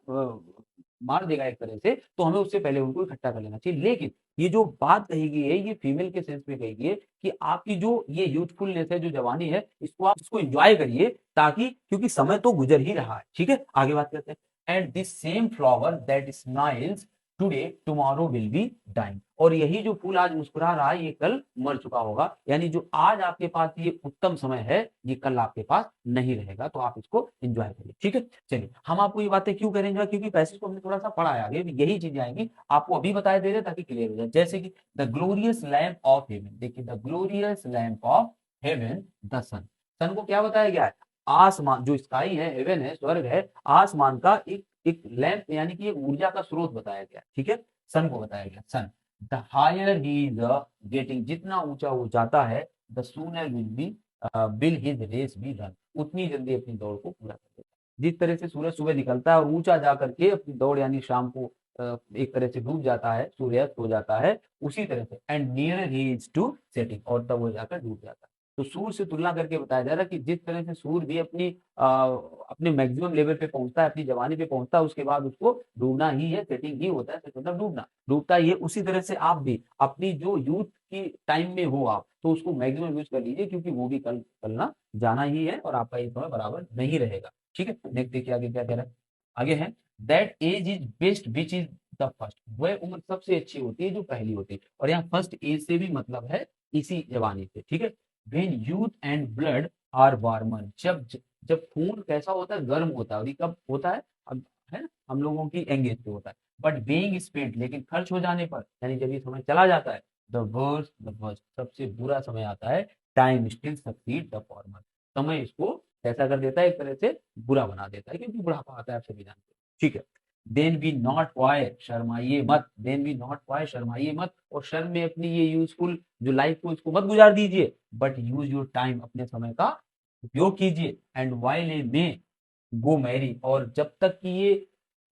मार देगा एक तरह से, तो हमें उससे पहले उनको इकट्ठा कर लेना चाहिए। लेकिन ये जो बात कही गई है ये फीमेल के सेंस में कही गई है कि आपकी जो ये यूथफुलनेस है, जो जवानी है, इसको आप इसको एंजॉय करिए, ताकि क्योंकि समय तो गुजर ही रहा है। ठीक है, आगे बात करते हैं। And this same flower that smiles today tomorrow will be dying, और यही जो फूल आज मुस्कुरा रहा है ये कल मर चुका होगा, यानी जो आज आपके पास ये उत्तम समय है ये कल आपके पास नहीं रहेगा, तो आप इसको एंजॉय करिए। ठीक है, चलिए हम आपको ये बातें क्यों करें एंजॉय, क्योंकि पैसेज को हमने थोड़ा सा पढ़ा है, आगे यही चीजें आएंगी, आपको अभी बताए दे रहे ताकि क्लियर हो जाए। जैसे कि the glorious lamp of heaven, देखिए the glorious lamp of heaven the sun, sun को क्या बताया गया है, आसमान जो स्काई है, हेवन है, स्वर्ग है, आसमान का एक एक लैंप यानी कि एक ऊर्जा का स्रोत बताया गया। ठीक है, सन को बताया गया, sun. The higher he is getting, जितना ऊंचा वो जाता है, the sooner will his race be run, उतनी जल्दी अपनी दौड़ को पूरा कर देता है। जिस तरह से सूरज सुबह निकलता है और ऊंचा जा करके अपनी दौड़ यानी शाम को एक तरह से डूब जाता है, सूर्यास्त हो जाता है, उसी तरह से and near he is to setting, और तब वो जाकर डूब जाता है। तो सूर्य से तुलना करके बताया जा रहा है कि जिस तरह से सूर्य भी अपने मैक्सिमम लेवल पे पहुंचता है, अपनी जवानी पे पहुंचता है, उसके बाद उसको डूबना ही है, सेटिंग ही होता है, मतलब डूबना, डूबता ही है। उसी तरह से आप भी अपनी जो यूथ की टाइम में हो आप, तो उसको मैक्सिमम यूज कर लीजिए, क्योंकि वो भी कल ना जाना ही है और आपका ये समय बराबर नहीं रहेगा। ठीक है, नेक्स्ट देखिए आगे क्या कह रहा है, आगे है that age is best which is the first, वह उम्र सबसे अच्छी होती है जो पहली होती है, और यहाँ फर्स्ट एज से भी मतलब है इसी जवानी से। ठीक है, when youth and blood are warmer, जब खून कैसा होता है, गर्म होता है, और ये कब होता है, अब है ना, हम लोगों की एंगेज पे होता है, बट बीइंग स्पेंट, लेकिन खर्च हो जाने पर, यानी जब ये समय चला जाता है, द वर्स्ट सबसे बुरा समय आता है, time still succeed the former, समय इसको कैसा कर देता है, एक तरह से बुरा बना देता है, क्योंकि बुढ़ापा आता है, आप सभी जानते हैं। ठीक है, देन बी नॉट वाय, शर्माइए मत, देन बी नॉट वाय, शर्माइए मत, और शर्म में अपनी ये यूजफुल जो लाइफ को इसको मत गुजार दीजिए, बट यूज योर टाइम, अपने समय का उपयोग कीजिए, and while ye may go marry, और जब तक कि ये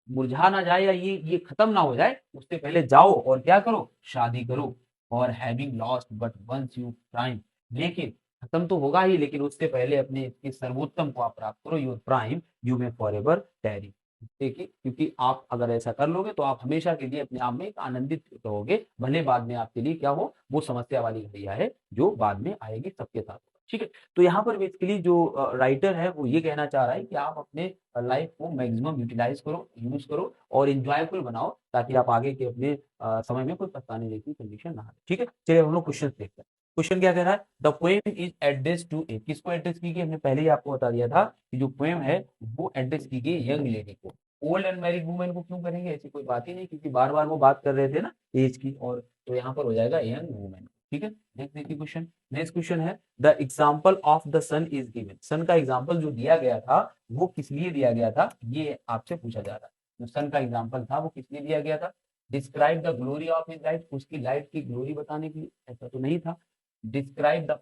मुरझा ना जाए या ये खत्म ना हो जाए, उससे पहले जाओ और क्या करो, शादी करो, और having lost but once you prime, लेकिन खत्म तो होगा ही, लेकिन उससे पहले अपने इसके सर्वोत्तम को आप प्राप्त करो, your prime you may for ever tarry, देखिए, क्योंकि आप अगर ऐसा कर लोगे तो आप हमेशा के लिए अपने आप में एक आनंदित रहोगे, भले बाद में आपके लिए क्या हो, वो समस्या वाली घड़िया है जो बाद में आएगी, सबके साथ होगा। ठीक है, तो यहाँ पर बेसिकली जो राइटर है वो ये कहना चाह रहा है कि आप अपने लाइफ को मैक्सिमम यूटिलाइज करो, यूज करो और इंजॉयफुल बनाओ, ताकि आप आगे के अपने समय में कोई पछताने जैसी कंडीशन ना आए। ठीक है, चलिए हम लोग क्वेश्चन देखते हैं। क्वेश्चन क्या कह रहा है, the poem is address to a, किसको एड्रेस की गई, हमने पहले ही आपको बता दिया था कि जो पोएम है वो एड्रेस की गई यंग लेडी को। ओल्ड अनमैरिड वुमेन को क्यों करेंगे, ऐसी कोई बात ही नहीं, क्योंकि बार बार वो बात कर रहे थे ना एज की, और तो यहाँ पर हो जाएगा यंग वुमेन। ठीक है, नेक्स्ट देखिए क्वेश्चन, नेक्स्ट क्वेश्चन है the example of the sun is given, sun का एग्जाम्पल जो दिया गया था वो किस लिए दिया गया था, ये आपसे पूछा जा रहा है। जो सन का एग्जाम्पल था वो किस लिए दिया गया था, describe the glory of his light, उसकी लाइट की ग्लोरी बताने के लिए, ऐसा तो नहीं था। Describe the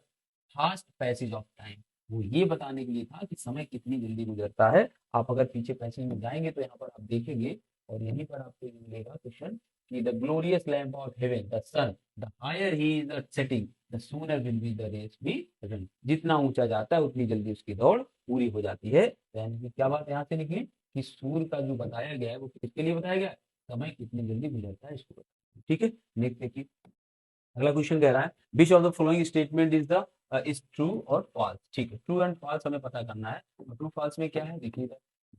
fast passage of time, वो ये बताने के लिए था कि समय कितनी जल्दी गुजरता है। आप अगर पीछे पैसेज में जाएंगे तो यहाँ पर आप देखेंगे, और यहीं पर आपको मिलेगा क्वेश्चन कि the glorious lamp of heaven the sun, the higher he is setting, the sooner will be the race be run, जितना ऊंचा जाता है उतनी जल्दी उसकी दौड़ पूरी हो जाती है। यानी कि क्या बात यहाँ से निकली कि सूर्य का जो बताया गया है वो किसके लिए बताया गया है, समय कितनी जल्दी गुजरता है इसको बताया। ठीक है, नेक्स्ट देखिए, अगला क्वेश्चन कह रहा है which of the following statement is the is true और फॉल्स। ठीक है, ट्रू एंड फॉल्स हमें पता करना है। ट्रू फॉल्स में क्या है देखिए,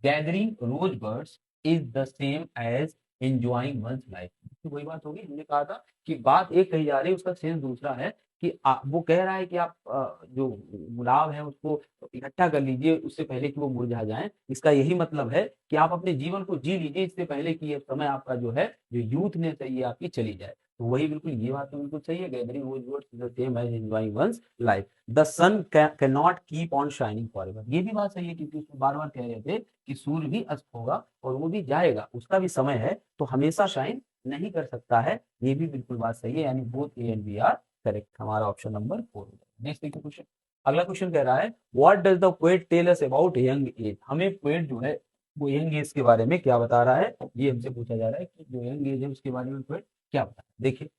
gathering rose birds is the same as enjoying one's life, वही बात होगी, हमने कहा था कि बात एक कही जा रही है, उसका सेंस दूसरा है, कि वो कह रहा है कि आप जो गुलाब है उसको इकट्ठा कर लीजिए उससे पहले कि वो मुरझा जाए, इसका यही मतलब है कि आप अपने जीवन को जी लीजिए इससे पहले कि ये समय आपका जो है, जो यूथनेस है ये आपकी चली जाए। तो वही बिल्कुल ये बात तो बिल्कुल सही है, gathering rose woods is the same as enjoying one's life, the sun can not keep on shining forever, ये भी बात सही है क्योंकि उसमें बार बार कह रहे थे कि सूर्य भी अस्त होगा और वो भी जाएगा, उसका भी समय है, तो हमेशा शाइन नहीं कर सकता है, ये भी बिल्कुल बात सही है, यानी both A and B are correct, हमारा ऑप्शन नंबर 4 हो जाएगा। नेक्स्ट देखिए क्वेश्चन, अगला क्वेश्चन कह रहा है what does the poet tell us about young age, हमें पोएट जो है वो यंग एज के बारे में क्या बता रहा है, ये हमसे पूछा जा रहा है कि जो यंग एज है उसके बारे में पोएट क्या बता रहा है। देखिए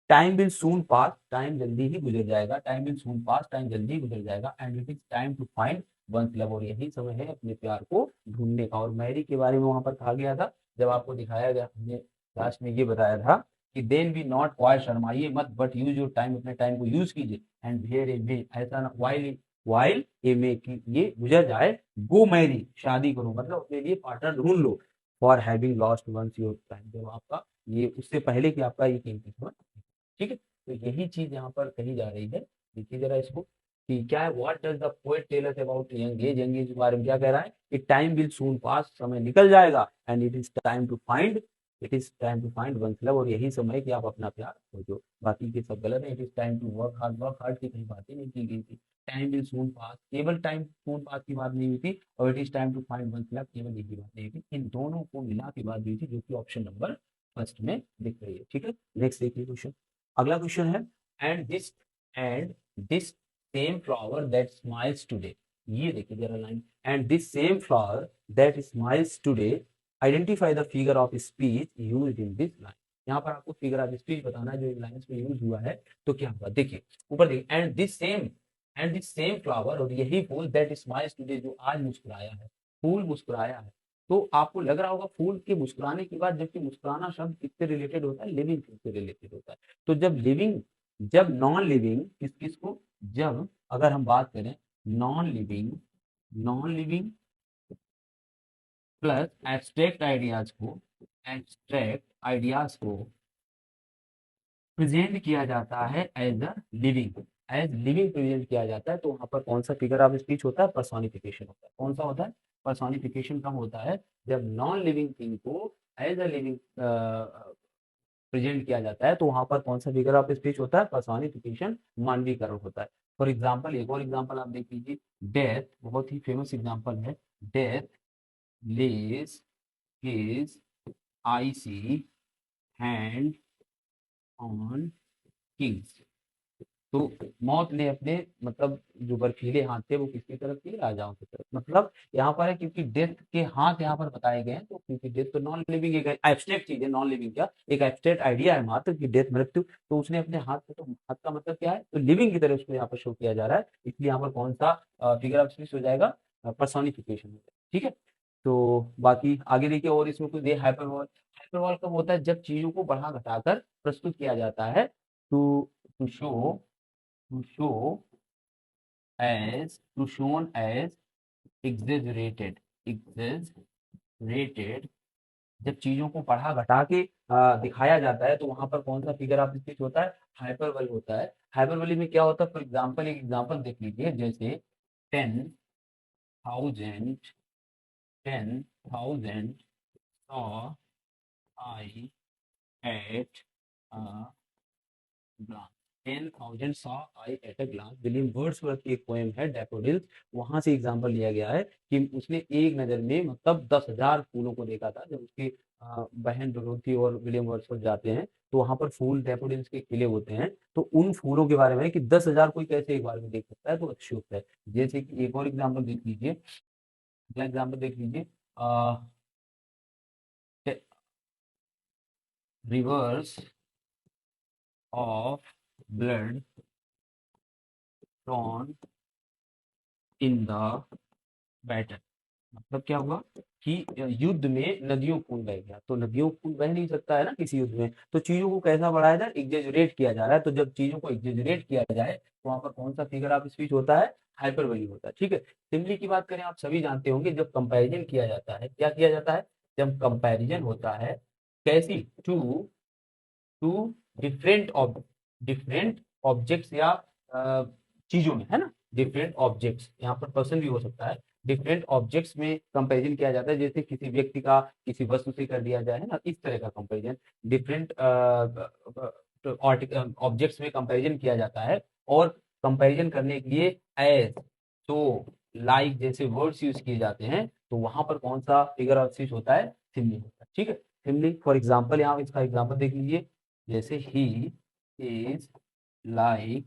time will soon pass, time जल्दी ही गुजर जाएगा, time will soon pass, time जल्दी ही गुजर जाएगा, and it is time to find once love, और यही समय है अपने प्यार को ढूंढने का। और मैरी के बारे में वहां पर कहा गया था, जब आपको दिखाया गया, हमने लास्ट में ये बताया था कि देन बी नॉट क्वाइट, शर्माइए मत, बट यूज योर टाइम, अपने टाइम को यूज कीजिए, एंड वेयर ए मे, ऐसा ना वाइल ए मे की ये गुजर जाए, गो मैरी, शादी करो, मतलब अपने लिए पार्टनर ढूंढ लो, for having lost once your time, जब आपका ये उससे पहले कि आपका ये कीमती समय, ठीक है। तो यही चीज यहाँ पर कही जा रही है, देखिए जरा इसको कि क्या है, what does the poet tell us about young age, young age के बारे में क्या कह रहा है कि टाइम विल सून पास, समय निकल जाएगा, and it is time to find, it is time to find once love, और यही समय है कि आप अपना प्यार खोजो, बाकी के सब गलत है, it is time to work hard की कहीं बातें नहीं की गई थी, टाइम विल सून पास केवल टाइम सून पास की बात नहीं हुई थी, और it is time to find once love केवल यही बात नहीं हुई थी, इन दोनों को मिला के बात हुई थी, जो कि ऑप्शन नंबर फर्स्ट में दिख रही है, ठीक है। नेक्स्ट देखिए क्वेश्चन, अगला क्वेश्चन है and this same flower that smiles today, ये देखिए जरा line, and this same flower that smiles today identify the figure of speech used in this line, यहाँ पर आपको फिगर ऑफ स्पीच बताना है जो इन लाइंस में यूज हुआ है, तो क्या होगा, देखिए ऊपर देखिए, एंड दिस सेम फ्लावर, और यही फूल दैट स्माइल्स टुडे, जो आज मुस्कुराया है, फूल मुस्कुराया है, तो आपको लग रहा होगा फूल के मुस्कुराने की बात, जबकि मुस्कुराना शब्द किससे रिलेटेड होता है, लिविंग थिंग से रिलेटेड होता है, तो जब नॉन लिविंग किस किस को, जब अगर हम बात करें non living plus abstract ideas को प्रेजेंट किया जाता है एज लिविंग प्रेजेंट किया जाता है, तो वहां पर कौन सा फिगर ऑफ स्पीच होता है, पर्सोनिफिकेशन होता है, कौन सा होता है, पर्सोनिफिकेशन कम होता है, जब नॉन लिविंग थिंग को एज अ लिविंग प्रेजेंट किया जाता है, तो वहां पर कौन सा फिगर ऑफ स्पीच होता है, पर्सोनिफिकेशन, मानवीकरण होता है। फॉर एग्जाम्पल, एक और एग्जाम्पल आप देख लीजिए, डेथ बहुत ही फेमस एग्जाम्पल है, death less his IC hand on Kings, तो मौत ने अपने मतलब जो बर्फीले हाथ थे वो किसकी तरफ किए, राजाओं की तरफ, मतलब यहाँ पर है क्योंकि डेथ के हाथ यहाँ पर बताए गए हैं, तो क्योंकि डेथ तो नॉन लिविंग एक एब्स्ट्रैक्ट चीज है, नॉन लिविंग क्या एक एब्स्ट्रैक्ट आइडिया है मात्र कि डेथ मृत्यु, तो उसने अपने हाथ को, तो हाथ का मतलब क्या है, तो लिविंग की तरह उसको यहाँ पर शो किया जा रहा है, इसलिए यहाँ पर कौन सा फिगर ऑफ स्पीच हो जाएगा, पर्सोनिफिकेशन हो जाएगा, ठीक है। तो बाकी आगे देखिए, और इसमें कुछ दे, हाइपरबॉल, हाइपरबॉल कब होता है, जब चीजों को बढ़ा घटाकर प्रस्तुत किया जाता है, to to show to show to shown as exaggerated, जब चीजों को बढ़ा घटा के दिखाया जाता है, तो वहां पर कौन सा फिगर ऑफ स्पीच होता है, हाइपरबोल होता है। हाइपरबोली में क्या होता है, फॉर एग्जांपल एक एग्जांपल देख लीजिए, जैसे 10,000 10,000 saw I at a 10,000 saw I at a glance, William Wordsworth की एक पोएम है डैफोडिल्स, वहां से एग्जांपल लिया गया है कि उसने एक नजर में मतलब 10,000 फूलों को देखा था, जब उसकी बहन डोरोथी और विलियम वर्ड्सवर्थ जाते हैं, तो वहां पर फूल डैफोडिल्स के खिले होते हैं, तो उन फूलों के बारे में कि 10,000 कोई कैसे एक बार में देख सकता है, तो अतिशयोक्ति है। जैसे कि एक और एग्जाम्पल देख लीजिए, अगला एग्जाम्पल देख लीजिए, reverse of blood drawn in the battle, मतलब क्या हुआ कि युद्ध में नदियों खून बह गया, तो नदियों खून बह नहीं सकता है ना किसी युद्ध में, तो चीजों को कैसा बढ़ाया जाए, एग्जेजरेट किया जा रहा है, तो जब चीजों को एग्जेजरेट किया जाए, तो वहां पर कौन सा फिगर ऑफ स्पीच होता है, हाइपरबोली होता है, ठीक है। सिंपली की बात करें, आप सभी जानते होंगे, जब कंपैरिजन किया जाता है, क्या किया जाता है, जब कंपैरिजन होता है, कैसी, टू टू डिफरेंट ऑब्जेक्ट्स या चीजों में, है ना, डिफरेंट ऑब्जेक्ट्स, यहाँ पर पर्सन भी हो सकता है, डिफरेंट ऑब्जेक्ट्स में कंपैरिजन किया जाता है, जैसे किसी व्यक्ति का किसी वस्तु से कर दिया जाए, है ना, इस तरह का कंपैरिजन, डिफरेंट ऑब्जेक्ट्स में कंपैरिजन किया जाता है और कंपैरिजन करने के लिए एज, सो, लाइक जैसे वर्ड्स यूज किए जाते हैं, तो वहां पर कौन सा फिगर ऑफ स्पीच होता है? सिमिली होता है। ठीक है, सिमिली फॉर एग्जांपल, यहाँ इसका एग्जांपल देख लीजिए, जैसे is like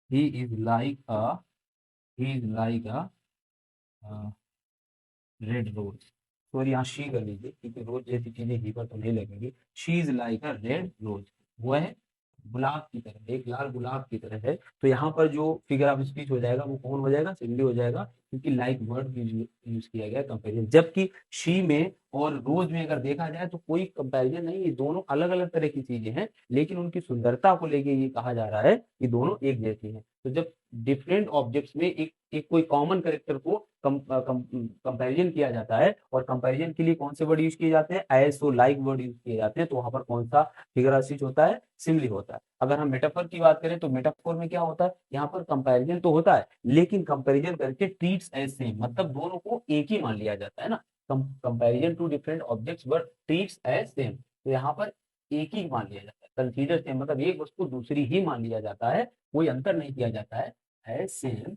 he is like a he is like a red rose. Sorry, यहाँ शी कर लीजिए क्योंकि रोज जैसी चीजें ही पर तो नहीं लगेंगी। She is like a red rose, वह गुलाब की तरह, एक लाल गुलाब की तरह है। तो यहाँ पर जो फिगर ऑफ स्पीच हो जाएगा वो कौन हो जाएगा? सिमिली हो जाएगा, क्योंकि लाइक वर्ड यूज किया गया कंपेरिजन। जबकि शी में और रोज में अगर देखा जाए तो कोई कंपैरिजन नहीं, ये दोनों अलग अलग तरह की चीजें हैं, लेकिन उनकी सुंदरता को लेके ये कहा जा रहा है कि दोनों एक जैसी हैं। तो जब डिफरेंट ऑब्जेक्ट्स में एक एक कोई कॉमन कैरेक्टर को कंपैरिजन किया जाता है, और कंपैरिजन के लिए कौन से वर्ड यूज किए जाते हैं? एज, सो, लाइक वर्ड यूज किए जाते हैं, तो वहां पर कौन सा फिगर ऑफ स्पीच होता है? सिमिली होता है। अगर हम मेटाफर की बात करें तो मेटाफर में क्या होता है? यहाँ पर कंपैरिजन तो होता है, लेकिन कंपैरिजन करके ट्रीट्स एज सेम, मतलब दोनों को एक ही मान लिया जाता है ना। Comparison to different objects but treats as same, तो यहाँ पर एक ही मान लिया जाता है। कंसीडर सेम मतलब एक वस्तु दूसरी ही मान लिया जाता है, कोई अंतर नहीं किया जाता है, एज सेम।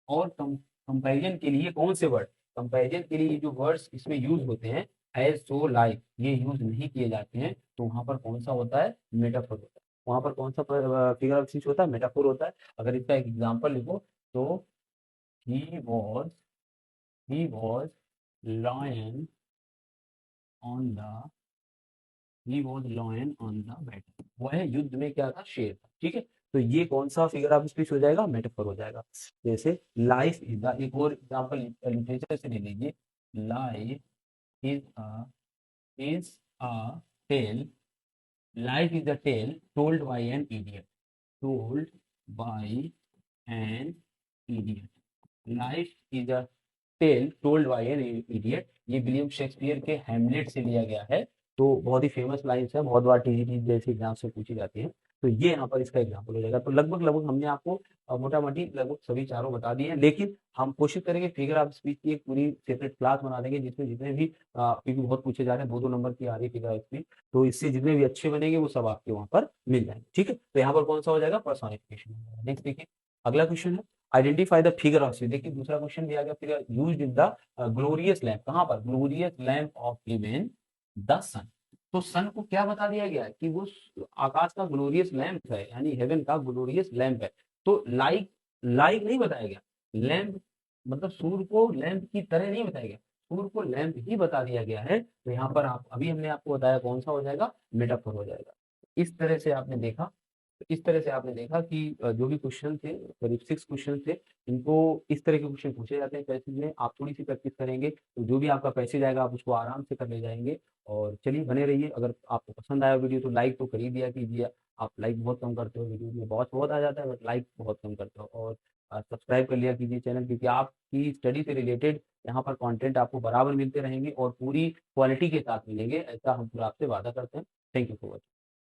और कंपैरिजन के लिए कौन से वर्ड, कंपैरिजन के लिए जो वर्ड्स इसमें यूज होते हैं, एज, सो, लाइक, ये यूज नहीं किए जाते हैं, तो वहां पर कौन सा होता है? मेटाफोर होता है। वहां पर कौन सा फिगर ऑफ स्पीच होता है? मेटाफोर होता है। अगर इसका एक एग्जांपल लिखो तो he was he was lion on the he was lion on the battle, वह युद्ध में क्या था? शेर था। ठीक है, तो ये कौन सा फिगर ऑफ स्पीच हो जाएगा? मेटाफोर हो जाएगा। जैसे लाइफ इज द, एक और एग्जांपल लिटरेचर से ले लीजिए, life is a tale, life is a tale told by an idiot, told by an idiot, life is a tale told by an idiot, ये विलियम शेक्सपियर के Hamlet से लिया गया है। तो बहुत ही फेमस लाइन्स है, बहुत बार टीजीटी जैसे एग्जाम से पूछी जाती है। तो ये यहाँ पर इसका एग्जाम्पल हो जाएगा। तो लगभग लगभग हमने आपको मोटा मोटी लगभग सभी चारों बता दिए हैं, लेकिन हम कोशिश करेंगे फिगर ऑफ स्पीच की एक पूरी सेपरेट क्लास बना देंगे, जिसमें जितने भी क्योंकि बहुत पूछे जा रहे हैं, 2-2 नंबर की आ रही है फिगर ऑफ स्पीच, तो इससे जितने भी अच्छे बनेंगे वो सब आपके वहां पर मिल जाएंगे। ठीक है, तो यहाँ पर कौन सा हो जाएगा? पर्सोनिफिकेशन। नेक्स्ट देखिए, अगला क्वेश्चन है identify the figure of speech. देखिए दूसरा क्वेश्चन भी आ गया, figure used in the glorious lamp, कहां पर? Glorious lamp of heaven the sun. तो सन को क्या बता दिया गया है? कि वो आकाश का ग्लोरियस लैम्प है, यानी हेवन का ग्लोरियस लैम्प है। तो लाइक, लाइक नहीं बताया गया, लैम्प मतलब सूर्य को लैम्प की तरह नहीं बताया गया, सूर्य को लैम्प ही बता दिया गया है। तो यहाँ पर आप अभी हमने आपको बताया कौन सा हो जाएगा? मेटाफोर हो जाएगा। इस तरह से आपने देखा, इस तरह से आपने देखा कि जो भी क्वेश्चन थे, करीब 6 क्वेश्चन थे, इनको इस तरह के क्वेश्चन पूछे जाते हैं पैसेज में। आप थोड़ी सी प्रैक्टिस करेंगे तो जो भी आपका पैसेज आएगा आप उसको आराम से कर ले जाएंगे। और चलिए बने रहिए। अगर आपको पसंद आया वीडियो तो लाइक तो कर ही दिया कीजिए। आप लाइक बहुत कम करते हो, वीडियो में बहुत बहुत आ जाता है बट लाइक बहुत कम करते हो। और सब्सक्राइब कर लिया कीजिए चैनल, क्योंकि आपकी स्टडी से रिलेटेड यहाँ पर कंटेंट आपको बराबर मिलते रहेंगे और पूरी क्वालिटी के साथ मिलेंगे, ऐसा हम पूरा आपसे वादा करते हैं। Thank you for watching.